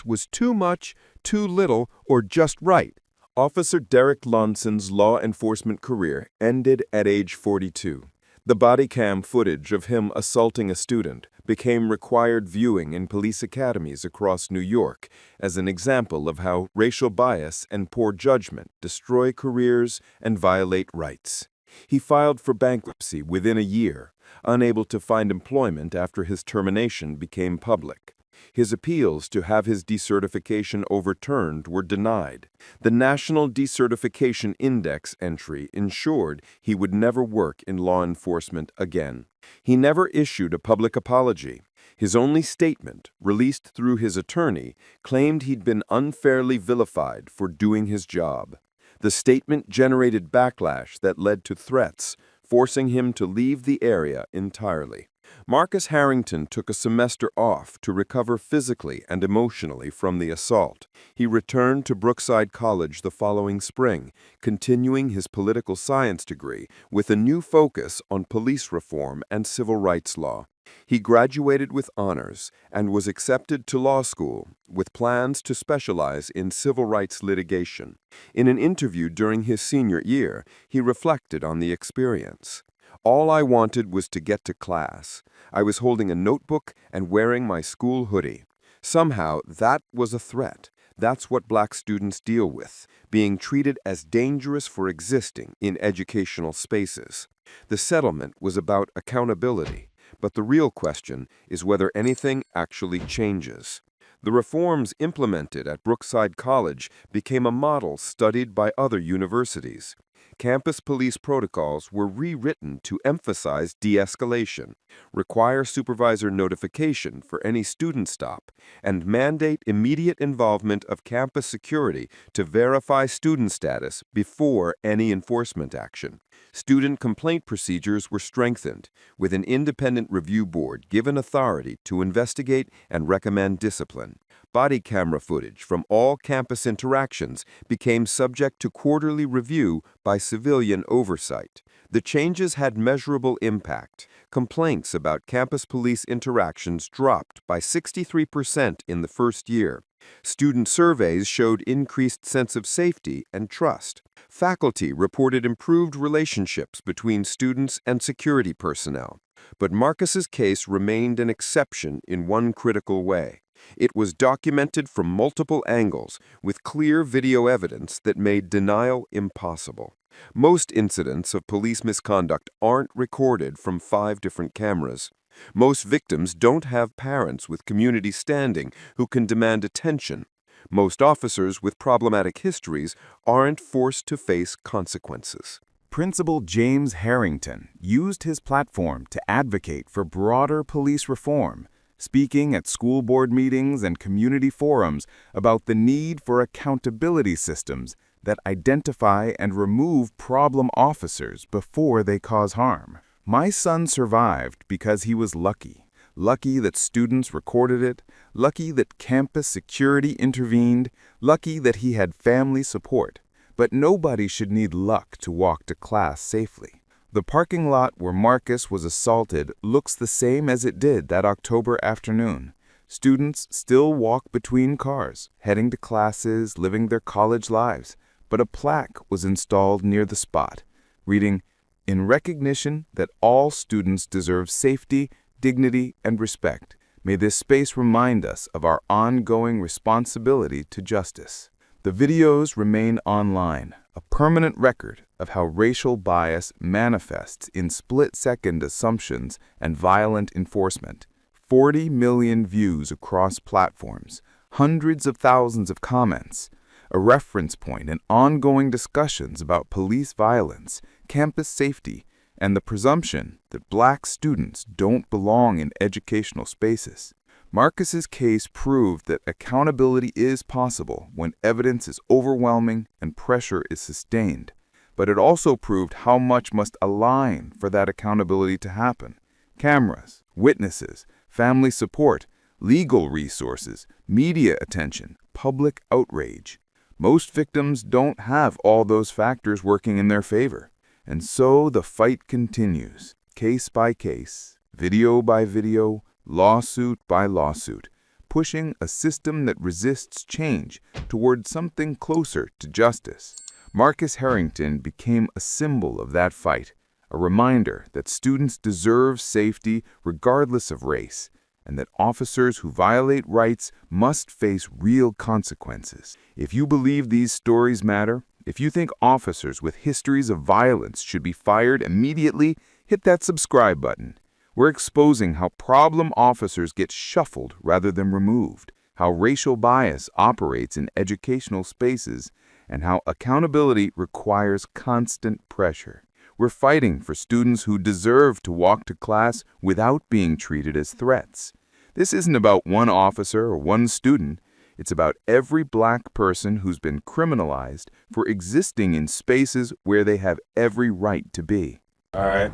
was too much, too little, or just right? Officer Derek Lounzen's law enforcement career ended at age 42. The body cam footage of him assaulting a student became required viewing in police academies across New York as an example of how racial bias and poor judgment destroy careers and violate rights. He filed for bankruptcy within a year, unable to find employment after his termination became public. His appeals to have his decertification overturned were denied. The National Decertification Index entry ensured he would never work in law enforcement again. He never issued a public apology. His only statement, released through his attorney, claimed he'd been unfairly vilified for doing his job. The statement generated backlash that led to threats, forcing him to leave the area entirely. Marcus Harrington took a semester off to recover physically and emotionally from the assault. He returned to Brookside College the following spring, continuing his political science degree with a new focus on police reform and civil rights law. He graduated with honors and was accepted to law school with plans to specialize in civil rights litigation. In an interview during his senior year, he reflected on the experience. All I wanted was to get to class. I was holding a notebook and wearing my school hoodie. Somehow, that was a threat. That's what black students deal with, being treated as dangerous for existing in educational spaces. The settlement was about accountability, but the real question is whether anything actually changes. The reforms implemented at Brookside College became a model studied by other universities. Campus police protocols were rewritten to emphasize de-escalation, require supervisor notification for any student stop, and mandate immediate involvement of campus security to verify student status before any enforcement action. Student complaint procedures were strengthened, with an independent review board given authority to investigate and recommend discipline. Body camera footage from all campus interactions became subject to quarterly review by civilian oversight. The changes had measurable impact. Complaints about campus police interactions dropped by 63% in the first year. Student surveys showed increased sense of safety and trust. Faculty reported improved relationships between students and security personnel. But Marcus's case remained an exception in one critical way. It was documented from multiple angles with clear video evidence that made denial impossible. Most incidents of police misconduct aren't recorded from 5 different cameras. Most victims don't have parents with community standing who can demand attention. Most officers with problematic histories aren't forced to face consequences. Principal James Harrington used his platform to advocate for broader police reform, speaking at school board meetings and community forums about the need for accountability systems that identify and remove problem officers before they cause harm. My son survived because he was lucky. Lucky that students recorded it, lucky that campus security intervened, lucky that he had family support. But nobody should need luck to walk to class safely. The parking lot where Marcus was assaulted looks the same as it did that October afternoon. Students still walk between cars, heading to classes, living their college lives. But a plaque was installed near the spot, reading, "In recognition that all students deserve safety, dignity, and respect, may this space remind us of our ongoing responsibility to justice." The videos remain online, a permanent record of how racial bias manifests in split-second assumptions and violent enforcement. 40 million views across platforms, hundreds of thousands of comments, a reference point in ongoing discussions about police violence, campus safety, and the presumption that black students don't belong in educational spaces. Marcus's case proved that accountability is possible when evidence is overwhelming and pressure is sustained. But it also proved how much must align for that accountability to happen. Cameras, witnesses, family support, legal resources, media attention, public outrage. Most victims don't have all those factors working in their favor. And so the fight continues, case by case, video by video, lawsuit by lawsuit, pushing a system that resists change toward something closer to justice. Marcus Harrington became a symbol of that fight, a reminder that students deserve safety regardless of race, and that officers who violate rights must face real consequences. If you believe these stories matter, if you think officers with histories of violence should be fired immediately, hit that subscribe button. We're exposing how problem officers get shuffled rather than removed, how racial bias operates in educational spaces, and how accountability requires constant pressure. We're fighting for students who deserve to walk to class without being treated as threats. This isn't about one officer or one student. It's about every black person who's been criminalized for existing in spaces where they have every right to be. All right.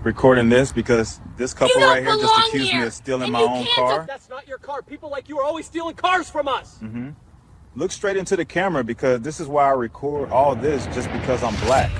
Recording this because this couple don't right here just belong accused me here, of stealing and my you own can't car. That's not your car. People like you are always stealing cars from us. Look straight into the camera because this is why I record all this just because I'm black.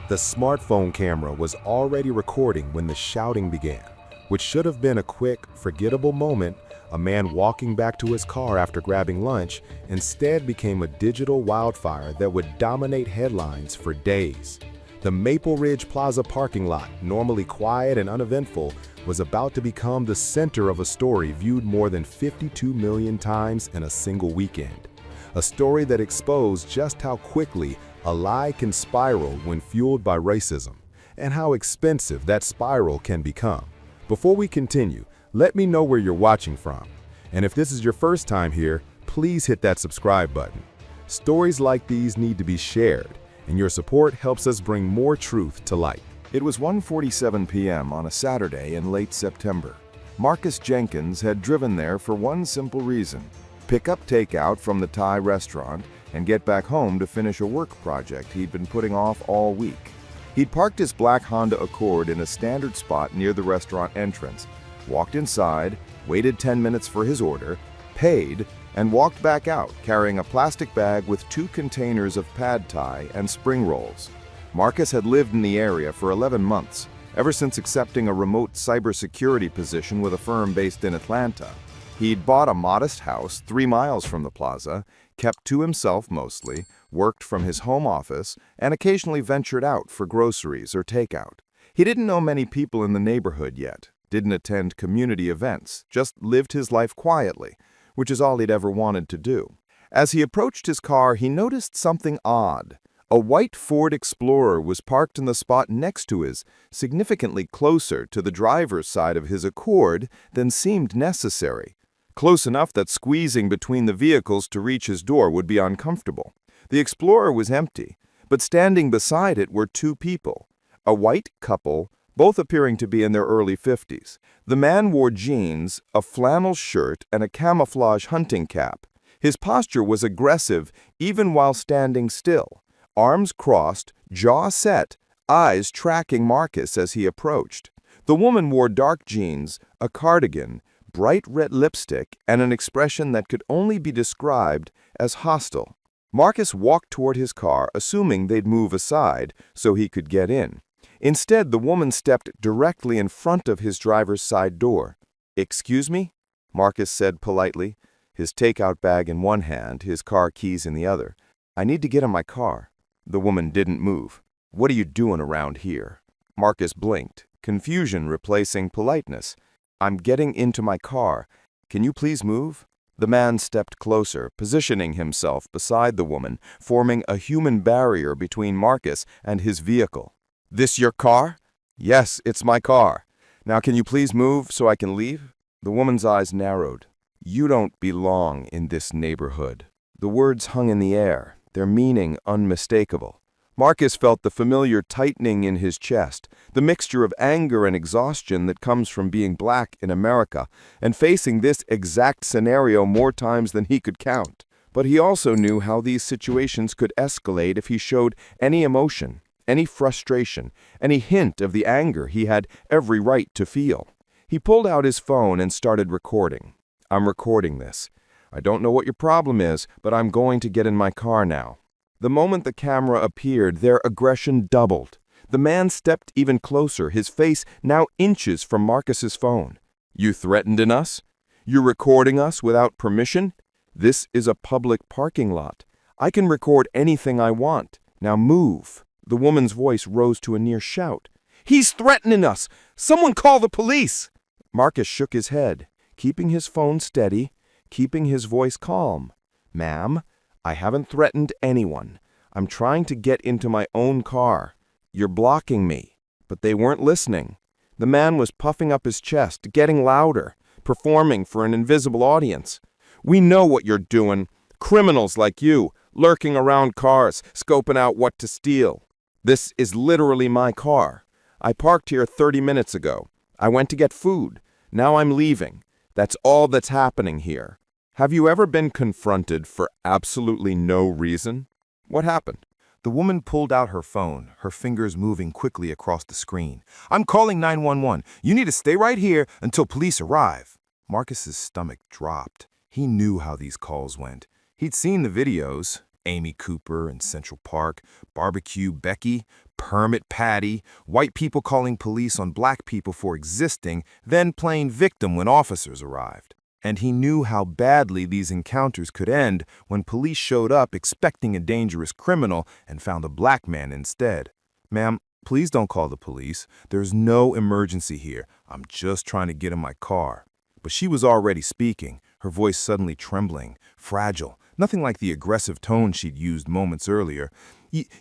The smartphone camera was already recording when the shouting began, which should have been a quick, forgettable moment. A man walking back to his car after grabbing lunch instead became a digital wildfire that would dominate headlines for days. The Maple Ridge Plaza parking lot, normally quiet and uneventful, was about to become the center of a story viewed more than 52 million times in a single weekend. A story that exposed just how quickly a lie can spiral when fueled by racism, and how expensive that spiral can become. Before we continue, let me know where you're watching from. And if this is your first time here, please hit that subscribe button. Stories like these need to be shared, and your support helps us bring more truth to light. It was 1:47 p.m. on a Saturday in late September. Marcus Jenkins had driven there for one simple reason: pick up takeout from the Thai restaurant and get back home to finish a work project he'd been putting off all week. He'd parked his black Honda Accord in a standard spot near the restaurant entrance, walked inside, waited 10 minutes for his order, paid, and walked back out carrying a plastic bag with 2 containers of pad thai and spring rolls. Marcus had lived in the area for 11 months, ever since accepting a remote cybersecurity position with a firm based in Atlanta. He'd bought a modest house 3 miles from the plaza, kept to himself mostly, worked from his home office, and occasionally ventured out for groceries or takeout. He didn't know many people in the neighborhood yet, didn't attend community events, just lived his life quietly, which is all he'd ever wanted to do. As he approached his car, he noticed something odd. A white Ford Explorer was parked in the spot next to his, significantly closer to the driver's side of his Accord than seemed necessary. Close enough that squeezing between the vehicles to reach his door would be uncomfortable. The Explorer was empty, but standing beside it were 2 people, a white couple, both appearing to be in their early 50s. The man wore jeans, a flannel shirt, and a camouflage hunting cap. His posture was aggressive even while standing still, arms crossed, jaw set, eyes tracking Marcus as he approached. The woman wore dark jeans, a cardigan, bright red lipstick, and an expression that could only be described as hostile. Marcus walked toward his car, assuming they'd move aside so he could get in. Instead, the woman stepped directly in front of his driver's side door. "Excuse me?" Marcus said politely, his takeout bag in one hand, his car keys in the other. "I need to get in my car." The woman didn't move. "What are you doing around here?" Marcus blinked, confusion replacing politeness. "I'm getting into my car. Can you please move?" The man stepped closer, positioning himself beside the woman, forming a human barrier between Marcus and his vehicle. "This your car?" "Yes, it's my car. Now can you please move so I can leave?" The woman's eyes narrowed. "You don't belong in this neighborhood." The words hung in the air, their meaning unmistakable. Marcus felt the familiar tightening in his chest, the mixture of anger and exhaustion that comes from being black in America and facing this exact scenario more times than he could count. But he also knew how these situations could escalate if he showed any emotion, any frustration, any hint of the anger he had every right to feel. He pulled out his phone and started recording. "I'm recording this. I don't know what your problem is, but I'm going to get in my car now." The moment the camera appeared, their aggression doubled. The man stepped even closer, his face now inches from Marcus's phone. "You threatened us? You're recording us without permission? This is a public parking lot. I can record anything I want. Now move." The woman's voice rose to a near shout. "He's threatening us! Someone call the police!" Marcus shook his head, keeping his phone steady, keeping his voice calm. "Ma'am, I haven't threatened anyone. I'm trying to get into my own car. You're blocking me." But they weren't listening. The man was puffing up his chest, getting louder, performing for an invisible audience. "We know what you're doing. Criminals like you, lurking around cars, scoping out what to steal. This is literally my car. I parked here 30 minutes ago. I went to get food. Now I'm leaving. That's all that's happening here." Have you ever been confronted for absolutely no reason? What happened? The woman pulled out her phone, her fingers moving quickly across the screen. "I'm calling 911. You need to stay right here until police arrive." Marcus's stomach dropped. He knew how these calls went. He'd seen the videos. Amy Cooper in Central Park, Barbecue Becky, Permit Patty, white people calling police on black people for existing, then playing victim when officers arrived. And he knew how badly these encounters could end when police showed up expecting a dangerous criminal and found a black man instead. "Ma'am, please don't call the police. There's no emergency here. I'm just trying to get in my car." But she was already speaking, her voice suddenly trembling, fragile, nothing like the aggressive tone she'd used moments earlier.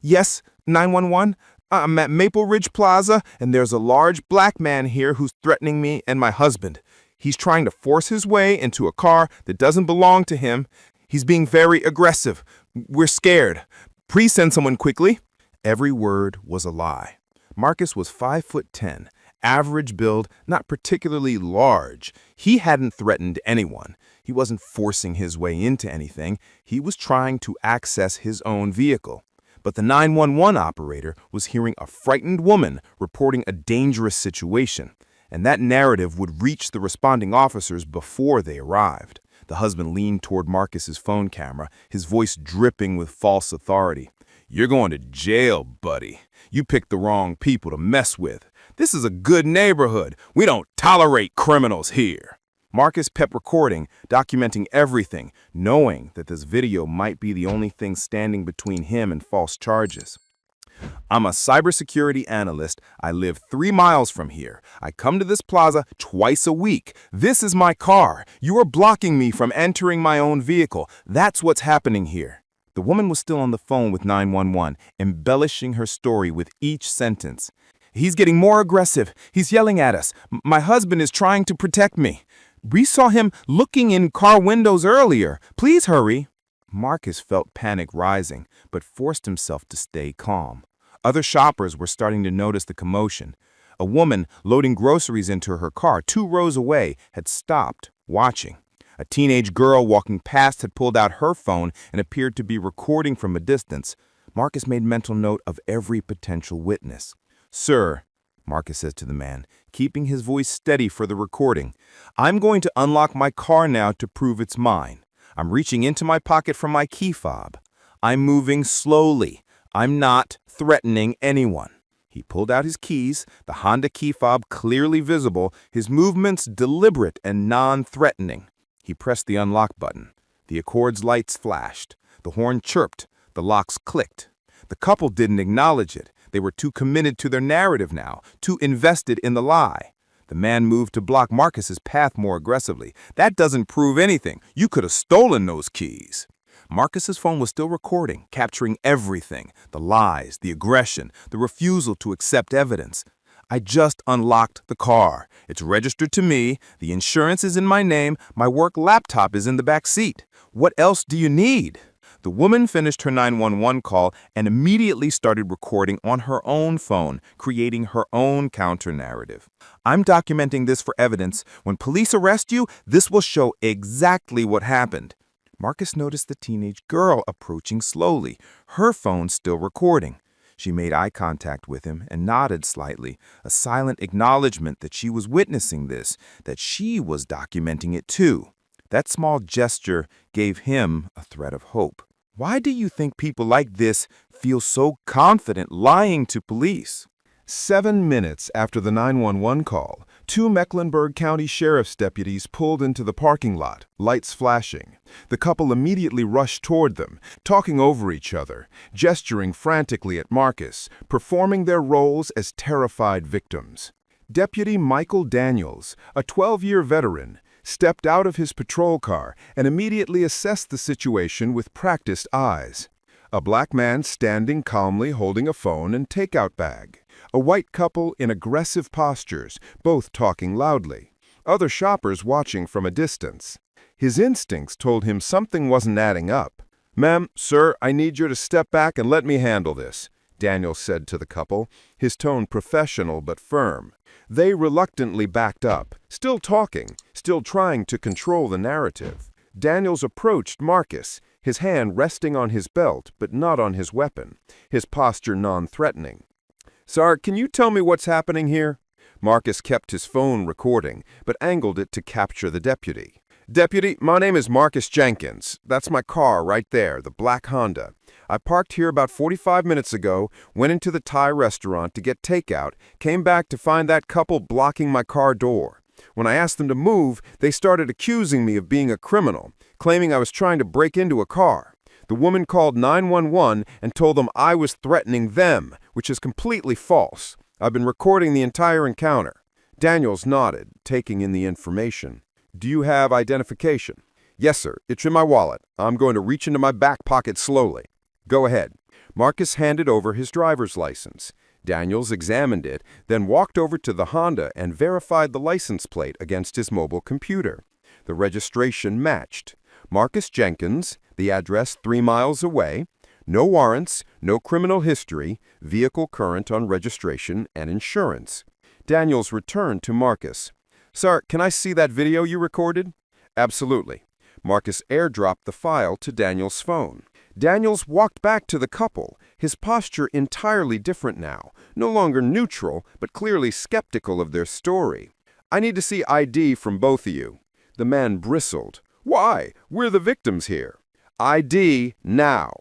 "Yes, 911? I'm at Maple Ridge Plaza, and there's a large black man here who's threatening me and my husband. He's trying to force his way into a car that doesn't belong to him. He's being very aggressive. We're scared. Please send someone quickly." Every word was a lie. Marcus was 5'10", average build, not particularly large. He hadn't threatened anyone. He wasn't forcing his way into anything. He was trying to access his own vehicle. But the 911 operator was hearing a frightened woman reporting a dangerous situation, and that narrative would reach the responding officers before they arrived. The husband leaned toward Marcus's phone camera, his voice dripping with false authority. "You're going to jail, buddy. You picked the wrong people to mess with. This is a good neighborhood. We don't tolerate criminals here." Marcus kept recording, documenting everything, knowing that this video might be the only thing standing between him and false charges. "I'm a cybersecurity analyst. I live 3 miles from here. I come to this plaza twice a week. This is my car. You are blocking me from entering my own vehicle. That's what's happening here." The woman was still on the phone with 911, embellishing her story with each sentence. "He's getting more aggressive. He's yelling at us. My husband is trying to protect me. We saw him looking in car windows earlier. Please hurry." Marcus felt panic rising, but forced himself to stay calm. Other shoppers were starting to notice the commotion. A woman loading groceries into her car 2 rows away had stopped, watching. A teenage girl walking past had pulled out her phone and appeared to be recording from a distance. Marcus made mental note of every potential witness. "Sir," Marcus said to the man, keeping his voice steady for the recording, "I'm going to unlock my car now to prove it's mine. I'm reaching into my pocket for my key fob. I'm moving slowly. I'm not threatening anyone." He pulled out his keys, the Honda key fob clearly visible, his movements deliberate and non-threatening. He pressed the unlock button. The Accord's lights flashed. The horn chirped. The locks clicked. The couple didn't acknowledge it. They were too committed to their narrative now, too invested in the lie. The man moved to block Marcus's path more aggressively. "That doesn't prove anything. You could have stolen those keys." Marcus's phone was still recording, capturing everything: the lies, the aggression, the refusal to accept evidence. "I just unlocked the car. It's registered to me. The insurance is in my name. My work laptop is in the back seat. What else do you need?" The woman finished her 911 call and immediately started recording on her own phone, creating her own counter-narrative. "I'm documenting this for evidence. When police arrest you, this will show exactly what happened." Marcus noticed the teenage girl approaching slowly, her phone still recording. She made eye contact with him and nodded slightly, a silent acknowledgement that she was witnessing this, that she was documenting it too. That small gesture gave him a thread of hope. Why do you think people like this feel so confident lying to police? 7 minutes after the 911 call, 2 Mecklenburg County Sheriff's deputies pulled into the parking lot, lights flashing. The couple immediately rushed toward them, talking over each other, gesturing frantically at Marcus, performing their roles as terrified victims. Deputy Michael Daniels, a 12-year veteran, stepped out of his patrol car and immediately assessed the situation with practiced eyes. A black man standing calmly holding a phone and takeout bag. A white couple in aggressive postures, both talking loudly. Other shoppers watching from a distance. His instincts told him something wasn't adding up. "Ma'am, sir, I need you to step back and let me handle this," Daniel said to the couple, his tone professional but firm. They reluctantly backed up, still talking, still trying to control the narrative. Daniels approached Marcus, his hand resting on his belt but not on his weapon, his posture non-threatening. "Sir, can you tell me what's happening here?" Marcus kept his phone recording, but angled it to capture the deputy. "Deputy, my name is Marcus Jenkins. That's my car right there, the black Honda. I parked here about 45 minutes ago, went into the Thai restaurant to get takeout, came back to find that couple blocking my car door. When I asked them to move, they started accusing me of being a criminal, claiming I was trying to break into a car. The woman called 911 and told them I was threatening them, which is completely false. I've been recording the entire encounter." Daniels nodded, taking in the information. "Do you have identification?" "Yes, sir. It's in my wallet. I'm going to reach into my back pocket slowly." "Go ahead." Marcus handed over his driver's license. Daniels examined it, then walked over to the Honda and verified the license plate against his mobile computer. The registration matched. Marcus Jenkins, the address 3 miles away, no warrants, no criminal history, vehicle current on registration and insurance. Daniels returned to Marcus. "Sir, can I see that video you recorded?" "Absolutely." Marcus airdropped the file to Daniels' phone. Daniels walked back to the couple, his posture entirely different now, no longer neutral, but clearly skeptical of their story. "I need to see ID from both of you." The man bristled. "Why? We're the victims here." "ID now."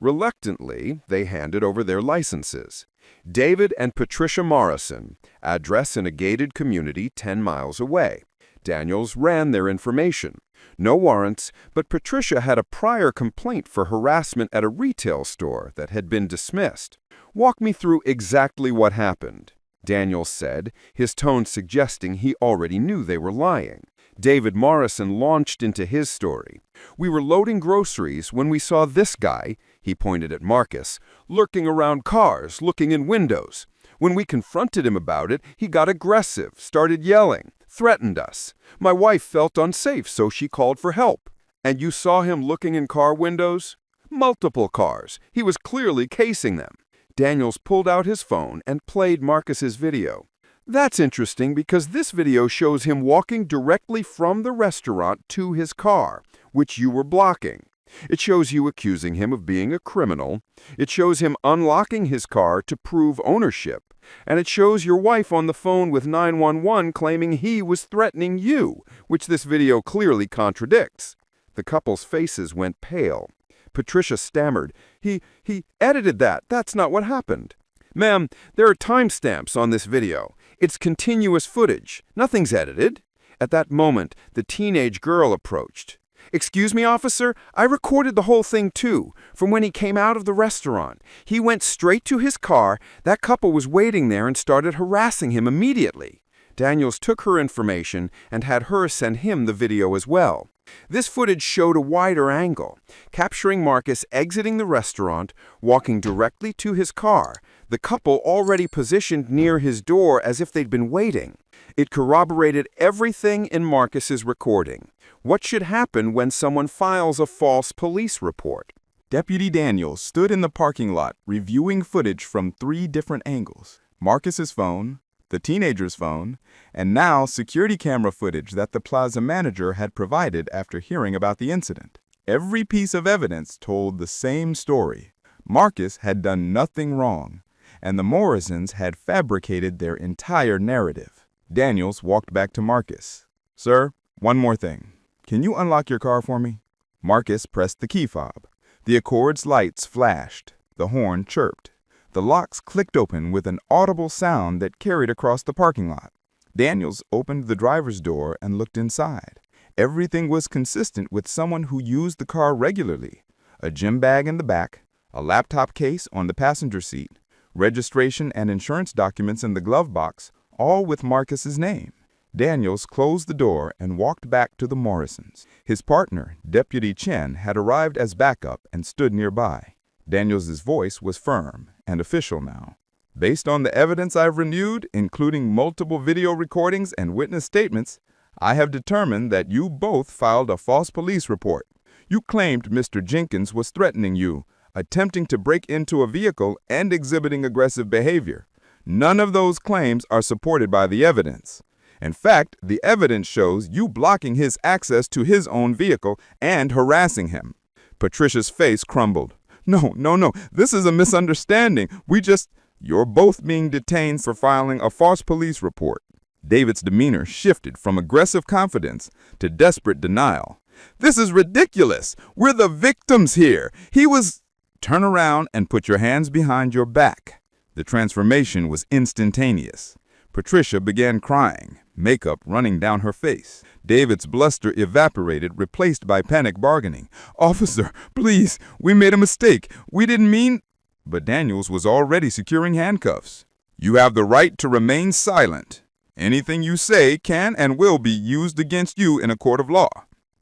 Reluctantly, they handed over their licenses. David and Patricia Morrison, address in a gated community 10 miles away. Daniels ran their information. No warrants, but Patricia had a prior complaint for harassment at a retail store that had been dismissed. "Walk me through exactly what happened," Daniels said, his tone suggesting he already knew they were lying. David Morrison launched into his story. "We were loading groceries when we saw this guy," he pointed at Marcus, "lurking around cars, looking in windows. When we confronted him about it, he got aggressive, started yelling, threatened us. My wife felt unsafe, so she called for help." "And you saw him looking in car windows?" "Multiple cars. He was clearly casing them." Daniels pulled out his phone and played Marcus's video. "That's interesting because this video shows him walking directly from the restaurant to his car, which you were blocking. It shows you accusing him of being a criminal. It shows him unlocking his car to prove ownership. And it shows your wife on the phone with 911 claiming he was threatening you, which this video clearly contradicts." The couple's faces went pale. Patricia stammered, He edited that. That's not what happened." "Ma'am, there are timestamps on this video. It's continuous footage. Nothing's edited." At that moment, the teenage girl approached. "Excuse me, officer, I recorded the whole thing too, from when he came out of the restaurant. He went straight to his car, that couple was waiting there and started harassing him immediately." Daniels took her information and had her send him the video as well. This footage showed a wider angle, capturing Marcus exiting the restaurant, walking directly to his car, the couple already positioned near his door as if they'd been waiting. It corroborated everything in Marcus's recording. What should happen when someone files a false police report? Deputy Daniels stood in the parking lot reviewing footage from 3 different angles: Marcus's phone, the teenager's phone, and now security camera footage that the plaza manager had provided after hearing about the incident. Every piece of evidence told the same story. Marcus had done nothing wrong, and the Morrisons had fabricated their entire narrative. Daniels walked back to Marcus. "Sir, one more thing. Can you unlock your car for me?" Marcus pressed the key fob. The Accord's lights flashed. The horn chirped. The locks clicked open with an audible sound that carried across the parking lot. Daniels opened the driver's door and looked inside. Everything was consistent with someone who used the car regularly. A gym bag in the back, a laptop case on the passenger seat, registration and insurance documents in the glove box, all with Marcus's name. Daniels closed the door and walked back to the Morrisons. His partner, Deputy Chen, had arrived as backup and stood nearby. Daniels' voice was firm and official now. "Based on the evidence I've reviewed, including multiple video recordings and witness statements, I have determined that you both filed a false police report. You claimed Mr. Jenkins was threatening you, attempting to break into a vehicle and exhibiting aggressive behavior. None of those claims are supported by the evidence. In fact, the evidence shows you blocking his access to his own vehicle and harassing him. Patricia's face crumbled. No, this is a misunderstanding. You're both being detained for filing a false police report. David's demeanor shifted from aggressive confidence to desperate denial. This is ridiculous. We're the victims here. Turn around and put your hands behind your back. The transformation was instantaneous. Patricia began crying, makeup running down her face. David's bluster evaporated, replaced by panic bargaining. Officer, please, we made a mistake. We didn't mean... But Daniels was already securing handcuffs. You have the right to remain silent. Anything you say can and will be used against you in a court of law.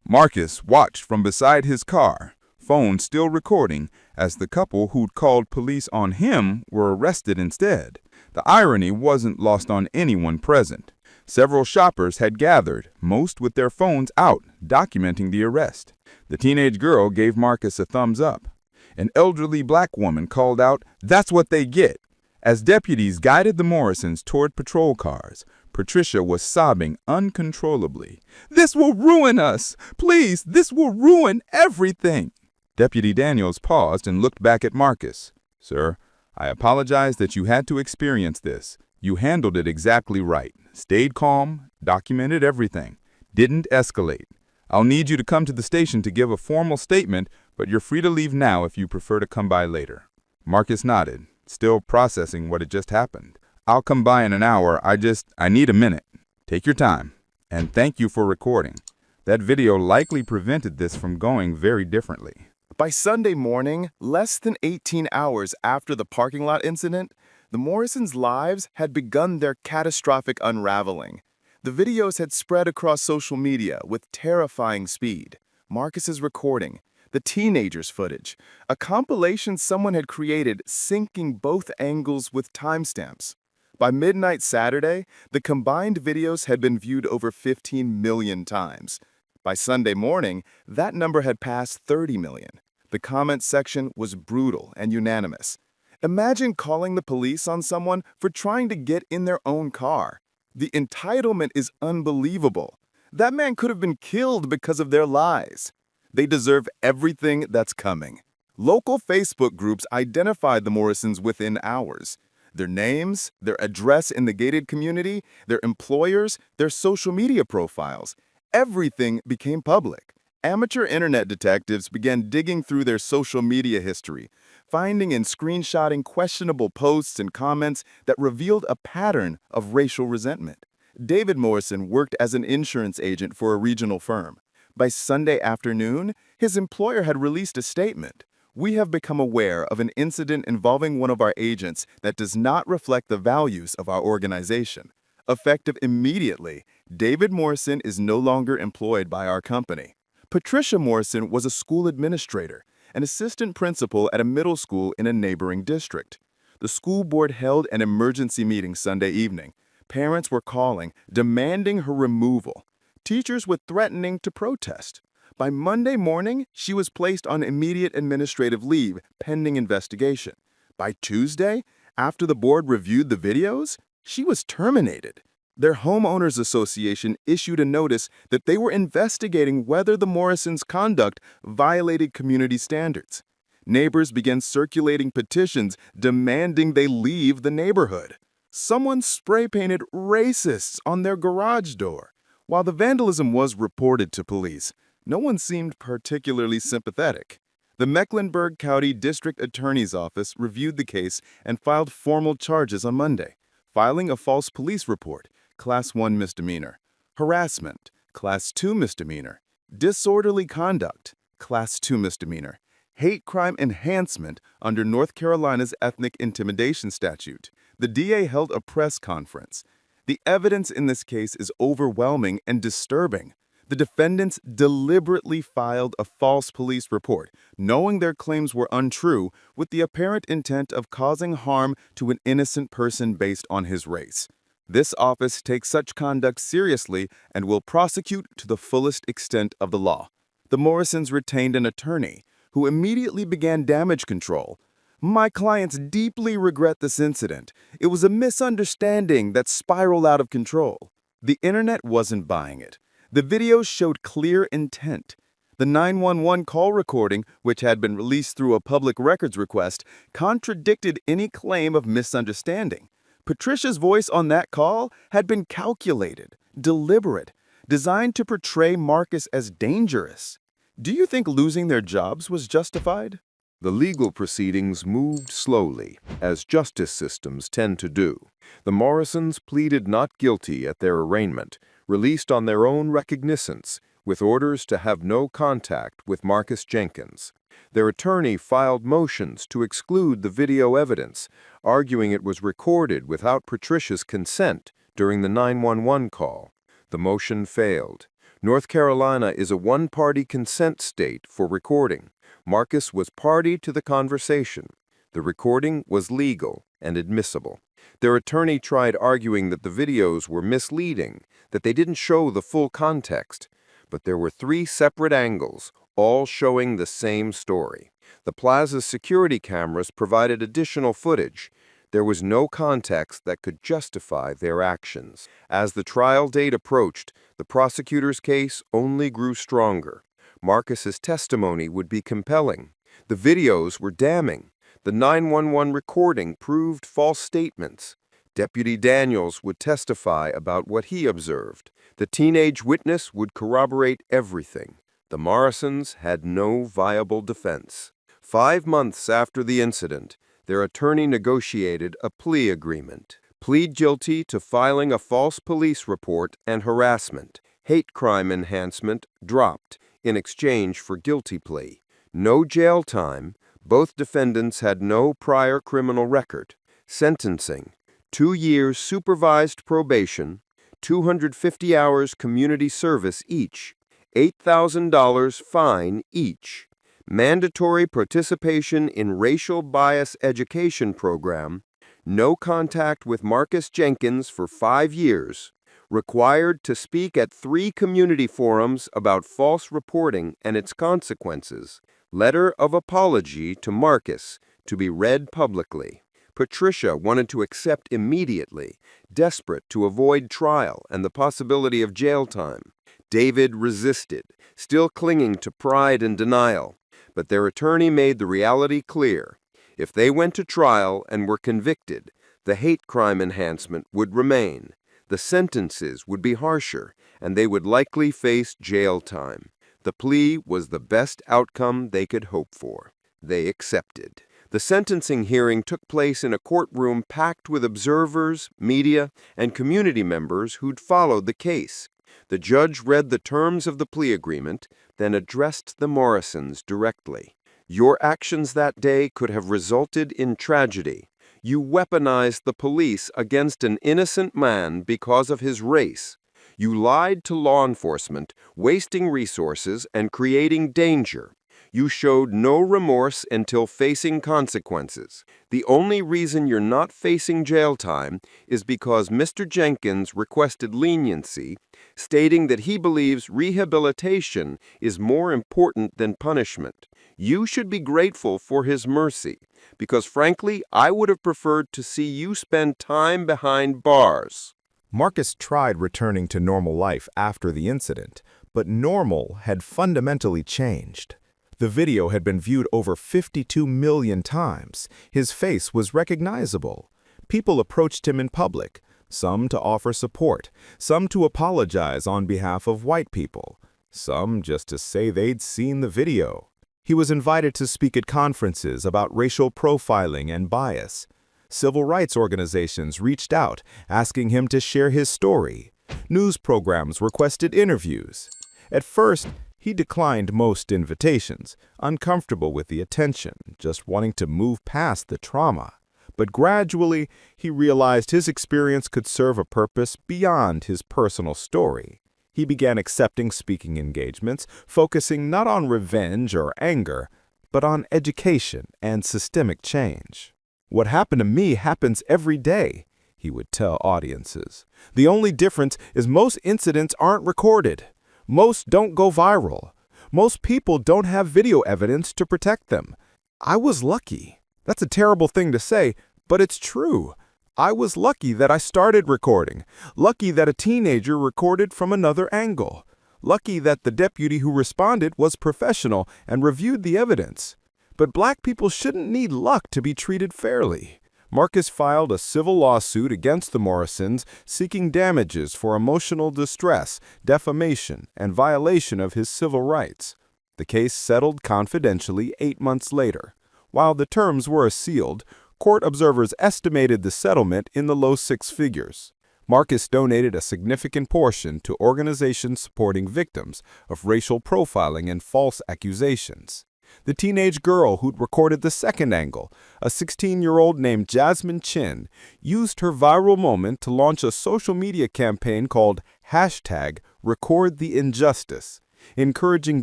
Marcus watched from beside his car, phone still recording, as the couple who'd called police on him were arrested instead. The irony wasn't lost on anyone present. Several shoppers had gathered, most with their phones out, documenting the arrest. The teenage girl gave Marcus a thumbs up. An elderly black woman called out, "That's what they get." As deputies guided the Morrisons toward patrol cars, Patricia was sobbing uncontrollably. "This will ruin us! Please, this will ruin everything!" Deputy Daniels paused and looked back at Marcus. "Sir, I apologize that you had to experience this. You handled it exactly right. Stayed calm, documented everything. Didn't escalate. I'll need you to come to the station to give a formal statement, but you're free to leave now if you prefer to come by later." Marcus nodded, still processing what had just happened. "I'll come by in an hour. I need a minute." "Take your time. And thank you for recording. That video likely prevented this from going very differently." By Sunday morning, less than 18 hours after the parking lot incident, the Morrisons' lives had begun their catastrophic unraveling. The videos had spread across social media with terrifying speed. Marcus's recording, the teenager's footage, a compilation someone had created syncing both angles with timestamps. By midnight Saturday, the combined videos had been viewed over 15 million times. By Sunday morning, that number had passed 30 million. The comment section was brutal and unanimous. Imagine calling the police on someone for trying to get in their own car. The entitlement is unbelievable. That man could have been killed because of their lies. They deserve everything that's coming. Local Facebook groups identified the Morrisons within hours. Their names, their address in the gated community, their employers, their social media profiles. Everything became public. Amateur internet detectives began digging through their social media history, finding and screenshotting questionable posts and comments that revealed a pattern of racial resentment. David Morrison worked as an insurance agent for a regional firm. By Sunday afternoon, his employer had released a statement. "We have become aware of an incident involving one of our agents that does not reflect the values of our organization. Effective immediately, David Morrison is no longer employed by our company." Patricia Morrison was a school administrator, an assistant principal at a middle school in a neighboring district. The school board held an emergency meeting Sunday evening. Parents were calling, demanding her removal. Teachers were threatening to protest. By Monday morning, she was placed on immediate administrative leave pending investigation. By Tuesday, after the board reviewed the videos, she was terminated. Their homeowners association issued a notice that they were investigating whether the Morrisons' conduct violated community standards. Neighbors began circulating petitions demanding they leave the neighborhood. Someone spray-painted "racists" on their garage door. While the vandalism was reported to police, no one seemed particularly sympathetic. The Mecklenburg County District Attorney's Office reviewed the case and filed formal charges on Monday, filing a false police report, Class 1 misdemeanor, harassment, Class 2 misdemeanor, disorderly conduct, Class 2 misdemeanor, hate crime enhancement under North Carolina's ethnic intimidation statute. The DA held a press conference. The evidence in this case is overwhelming and disturbing. The defendants deliberately filed a false police report, knowing their claims were untrue, with the apparent intent of causing harm to an innocent person based on his race. This office takes such conduct seriously and will prosecute to the fullest extent of the law. The Morrisons retained an attorney, who immediately began damage control. "My clients deeply regret this incident. It was a misunderstanding that spiraled out of control." The internet wasn't buying it. The videos showed clear intent. The 911 call recording, which had been released through a public records request, contradicted any claim of misunderstanding. Patricia's voice on that call had been calculated, deliberate, designed to portray Marcus as dangerous. Do you think losing their jobs was justified? The legal proceedings moved slowly, as justice systems tend to do. The Morrisons pleaded not guilty at their arraignment, released on their own recognizance, with orders to have no contact with Marcus Jenkins. Their attorney filed motions to exclude the video evidence, arguing it was recorded without Patricia's consent during the 911 call. The motion failed. North Carolina is a one-party consent state for recording. Marcus was party to the conversation. The recording was legal and admissible. Their attorney tried arguing that the videos were misleading, that they didn't show the full context. But there were 3 separate angles, all showing the same story. The plaza's security cameras provided additional footage. There was no context that could justify their actions. As the trial date approached, the prosecutor's case only grew stronger. Marcus's testimony would be compelling. The videos were damning. The 911 recording proved false statements. Deputy Daniels would testify about what he observed. The teenage witness would corroborate everything. The Morrisons had no viable defense. 5 months after the incident, their attorney negotiated a plea agreement. Plead guilty to filing a false police report and harassment. Hate crime enhancement dropped in exchange for guilty plea. No jail time. Both defendants had no prior criminal record. Sentencing: 2 years supervised probation, 250 hours community service each, $8,000 fine each. Mandatory participation in racial bias education program, no contact with Marcus Jenkins for 5 years, required to speak at 3 community forums about false reporting and its consequences, letter of apology to Marcus to be read publicly. Patricia wanted to accept immediately, desperate to avoid trial and the possibility of jail time. David resisted, still clinging to pride and denial. But their attorney made the reality clear. If they went to trial and were convicted, the hate crime enhancement would remain. The sentences would be harsher, and they would likely face jail time. The plea was the best outcome they could hope for. They accepted. The sentencing hearing took place in a courtroom packed with observers, media, and community members who'd followed the case. The judge read the terms of the plea agreement, then addressed the Morrisons directly. Your actions that day could have resulted in tragedy. You weaponized the police against an innocent man because of his race. You lied to law enforcement, wasting resources and creating danger. You showed no remorse until facing consequences. The only reason you're not facing jail time is because Mr. Jenkins requested leniency, stating that he believes rehabilitation is more important than punishment. You should be grateful for his mercy, because frankly, I would have preferred to see you spend time behind bars. Marcus tried returning to normal life after the incident, but normal had fundamentally changed. The video had been viewed over 52 million times. His face was recognizable. People approached him in public, some to offer support, some to apologize on behalf of white people, some just to say they'd seen the video. He was invited to speak at conferences about racial profiling and bias. Civil rights organizations reached out, asking him to share his story. News programs requested interviews. At first, he declined most invitations, uncomfortable with the attention, just wanting to move past the trauma. But gradually, he realized his experience could serve a purpose beyond his personal story. He began accepting speaking engagements, focusing not on revenge or anger, but on education and systemic change. "What happened to me happens every day," he would tell audiences. "The only difference is most incidents aren't recorded. Most don't go viral. Most people don't have video evidence to protect them. I was lucky." That's a terrible thing to say, but it's true. I was lucky that I started recording, lucky that a teenager recorded from another angle, Lucky that the deputy who responded was professional and reviewed the evidence. But black people shouldn't need luck to be treated fairly. Marcus filed a civil lawsuit against the Morrisons seeking damages for emotional distress, defamation, and violation of his civil rights. The case settled confidentially 8 months later. While the terms were sealed, court observers estimated the settlement in the low six figures. Marcus donated a significant portion to organizations supporting victims of racial profiling and false accusations. The teenage girl who'd recorded the second angle, a 16-year-old named Jasmine Chin, used her viral moment to launch a social media campaign called #RecordTheInjustice, encouraging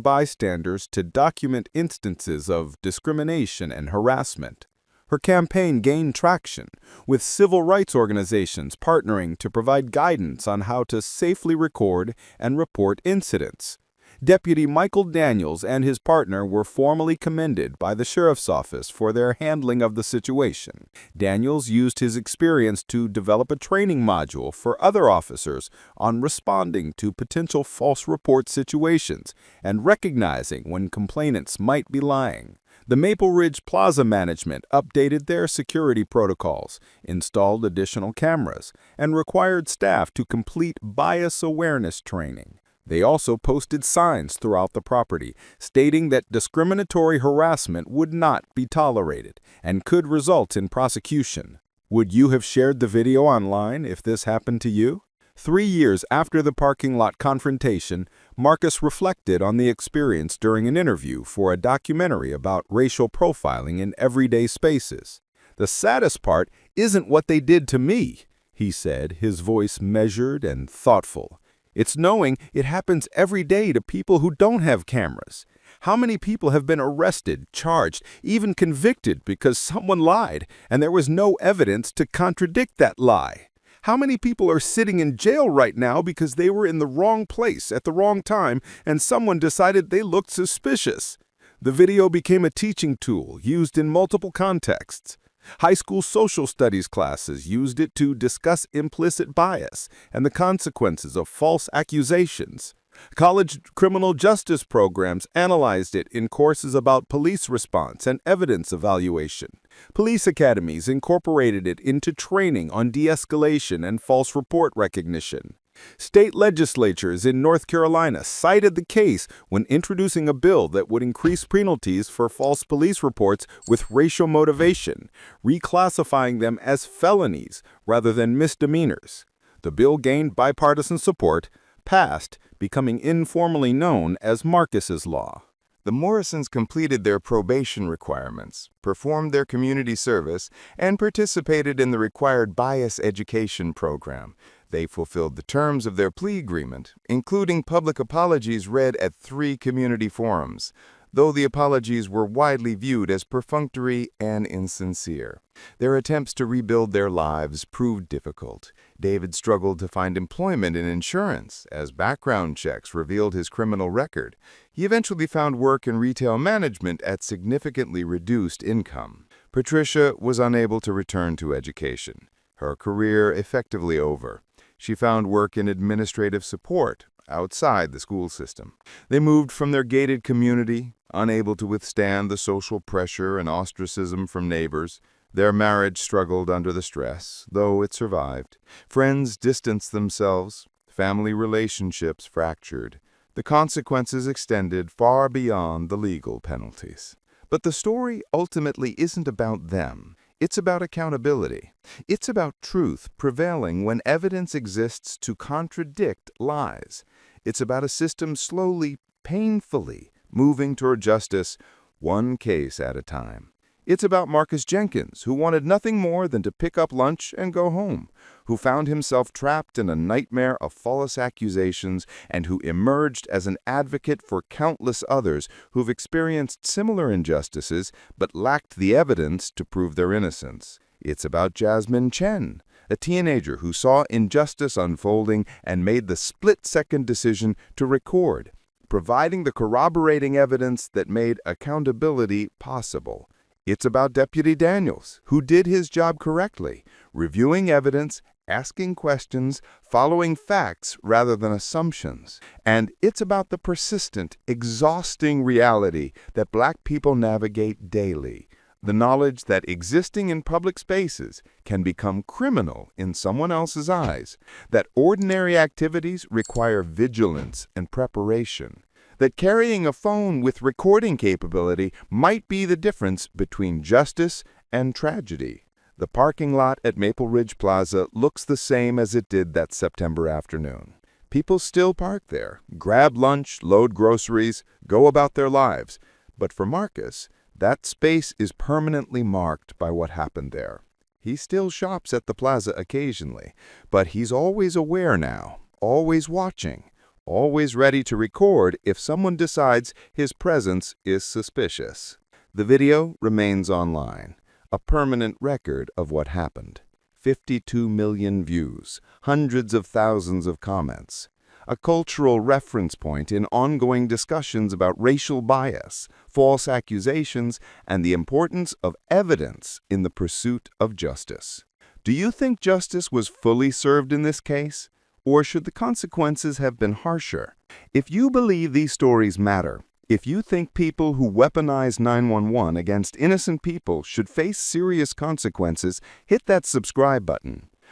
bystanders to document instances of discrimination and harassment. Her campaign gained traction, with civil rights organizations partnering to provide guidance on how to safely record and report incidents. Deputy Michael Daniels and his partner were formally commended by the sheriff's office for their handling of the situation. Daniels used his experience to develop a training module for other officers on responding to potential false report situations and recognizing when complainants might be lying. The Maple Ridge Plaza management updated their security protocols, installed additional cameras, and required staff to complete bias awareness training. They also posted signs throughout the property stating that discriminatory harassment would not be tolerated and could result in prosecution. Would you have shared the video online if this happened to you? 3 years after the parking lot confrontation, Marcus reflected on the experience during an interview for a documentary about racial profiling in everyday spaces. "The saddest part isn't what they did to me," he said, his voice measured and thoughtful. "It's knowing it happens every day to people who don't have cameras. How many people have been arrested, charged, even convicted because someone lied and there was no evidence to contradict that lie? How many people are sitting in jail right now because they were in the wrong place at the wrong time and someone decided they looked suspicious?" The video became a teaching tool used in multiple contexts. High school social studies classes used it to discuss implicit bias and the consequences of false accusations. College criminal justice programs analyzed it in courses about police response and evidence evaluation. Police academies incorporated it into training on de-escalation and false report recognition. State legislatures in North Carolina cited the case when introducing a bill that would increase penalties for false police reports with racial motivation, reclassifying them as felonies rather than misdemeanors. The bill gained bipartisan support, passed, becoming informally known as Marcus's Law. The Morrisons completed their probation requirements, performed their community service, and participated in the required bias education program. They fulfilled the terms of their plea agreement, including public apologies read at 3 community forums, though the apologies were widely viewed as perfunctory and insincere. Their attempts to rebuild their lives proved difficult. David struggled to find employment in insurance, as background checks revealed his criminal record. He eventually found work in retail management at significantly reduced income. Patricia was unable to return to education, her career effectively over. She found work in administrative support outside the school system. They moved from their gated community, unable to withstand the social pressure and ostracism from neighbors. Their marriage struggled under the stress, though it survived. Friends distanced themselves, family relationships fractured. The consequences extended far beyond the legal penalties. But the story ultimately isn't about them. It's about accountability. It's about truth prevailing when evidence exists to contradict lies. It's about a system slowly, painfully moving toward justice, one case at a time. It's about Marcus Jenkins, who wanted nothing more than to pick up lunch and go home, who found himself trapped in a nightmare of false accusations and who emerged as an advocate for countless others who've experienced similar injustices but lacked the evidence to prove their innocence. It's about Jasmine Chen, a teenager who saw injustice unfolding and made the split-second decision to record, providing the corroborating evidence that made accountability possible. It's about Deputy Daniels, who did his job correctly, reviewing evidence, asking questions, following facts rather than assumptions. And it's about the persistent, exhausting reality that Black people navigate daily. The knowledge that existing in public spaces can become criminal in someone else's eyes, that ordinary activities require vigilance and preparation, that carrying a phone with recording capability might be the difference between justice and tragedy. The parking lot at Maple Ridge Plaza looks the same as it did that September afternoon. People still park there, grab lunch, load groceries, go about their lives. But for Marcus, that space is permanently marked by what happened there. He still shops at the plaza occasionally, but he's always aware now, always watching, always ready to record if someone decides his presence is suspicious. The video remains online, a permanent record of what happened. 52 million views, hundreds of thousands of comments. A cultural reference point in ongoing discussions about racial bias, false accusations, and the importance of evidence in the pursuit of justice. Do you think justice was fully served in this case? Or should the consequences have been harsher? If you believe these stories matter, if you think people who weaponize 911 against innocent people should face serious consequences, hit that subscribe button.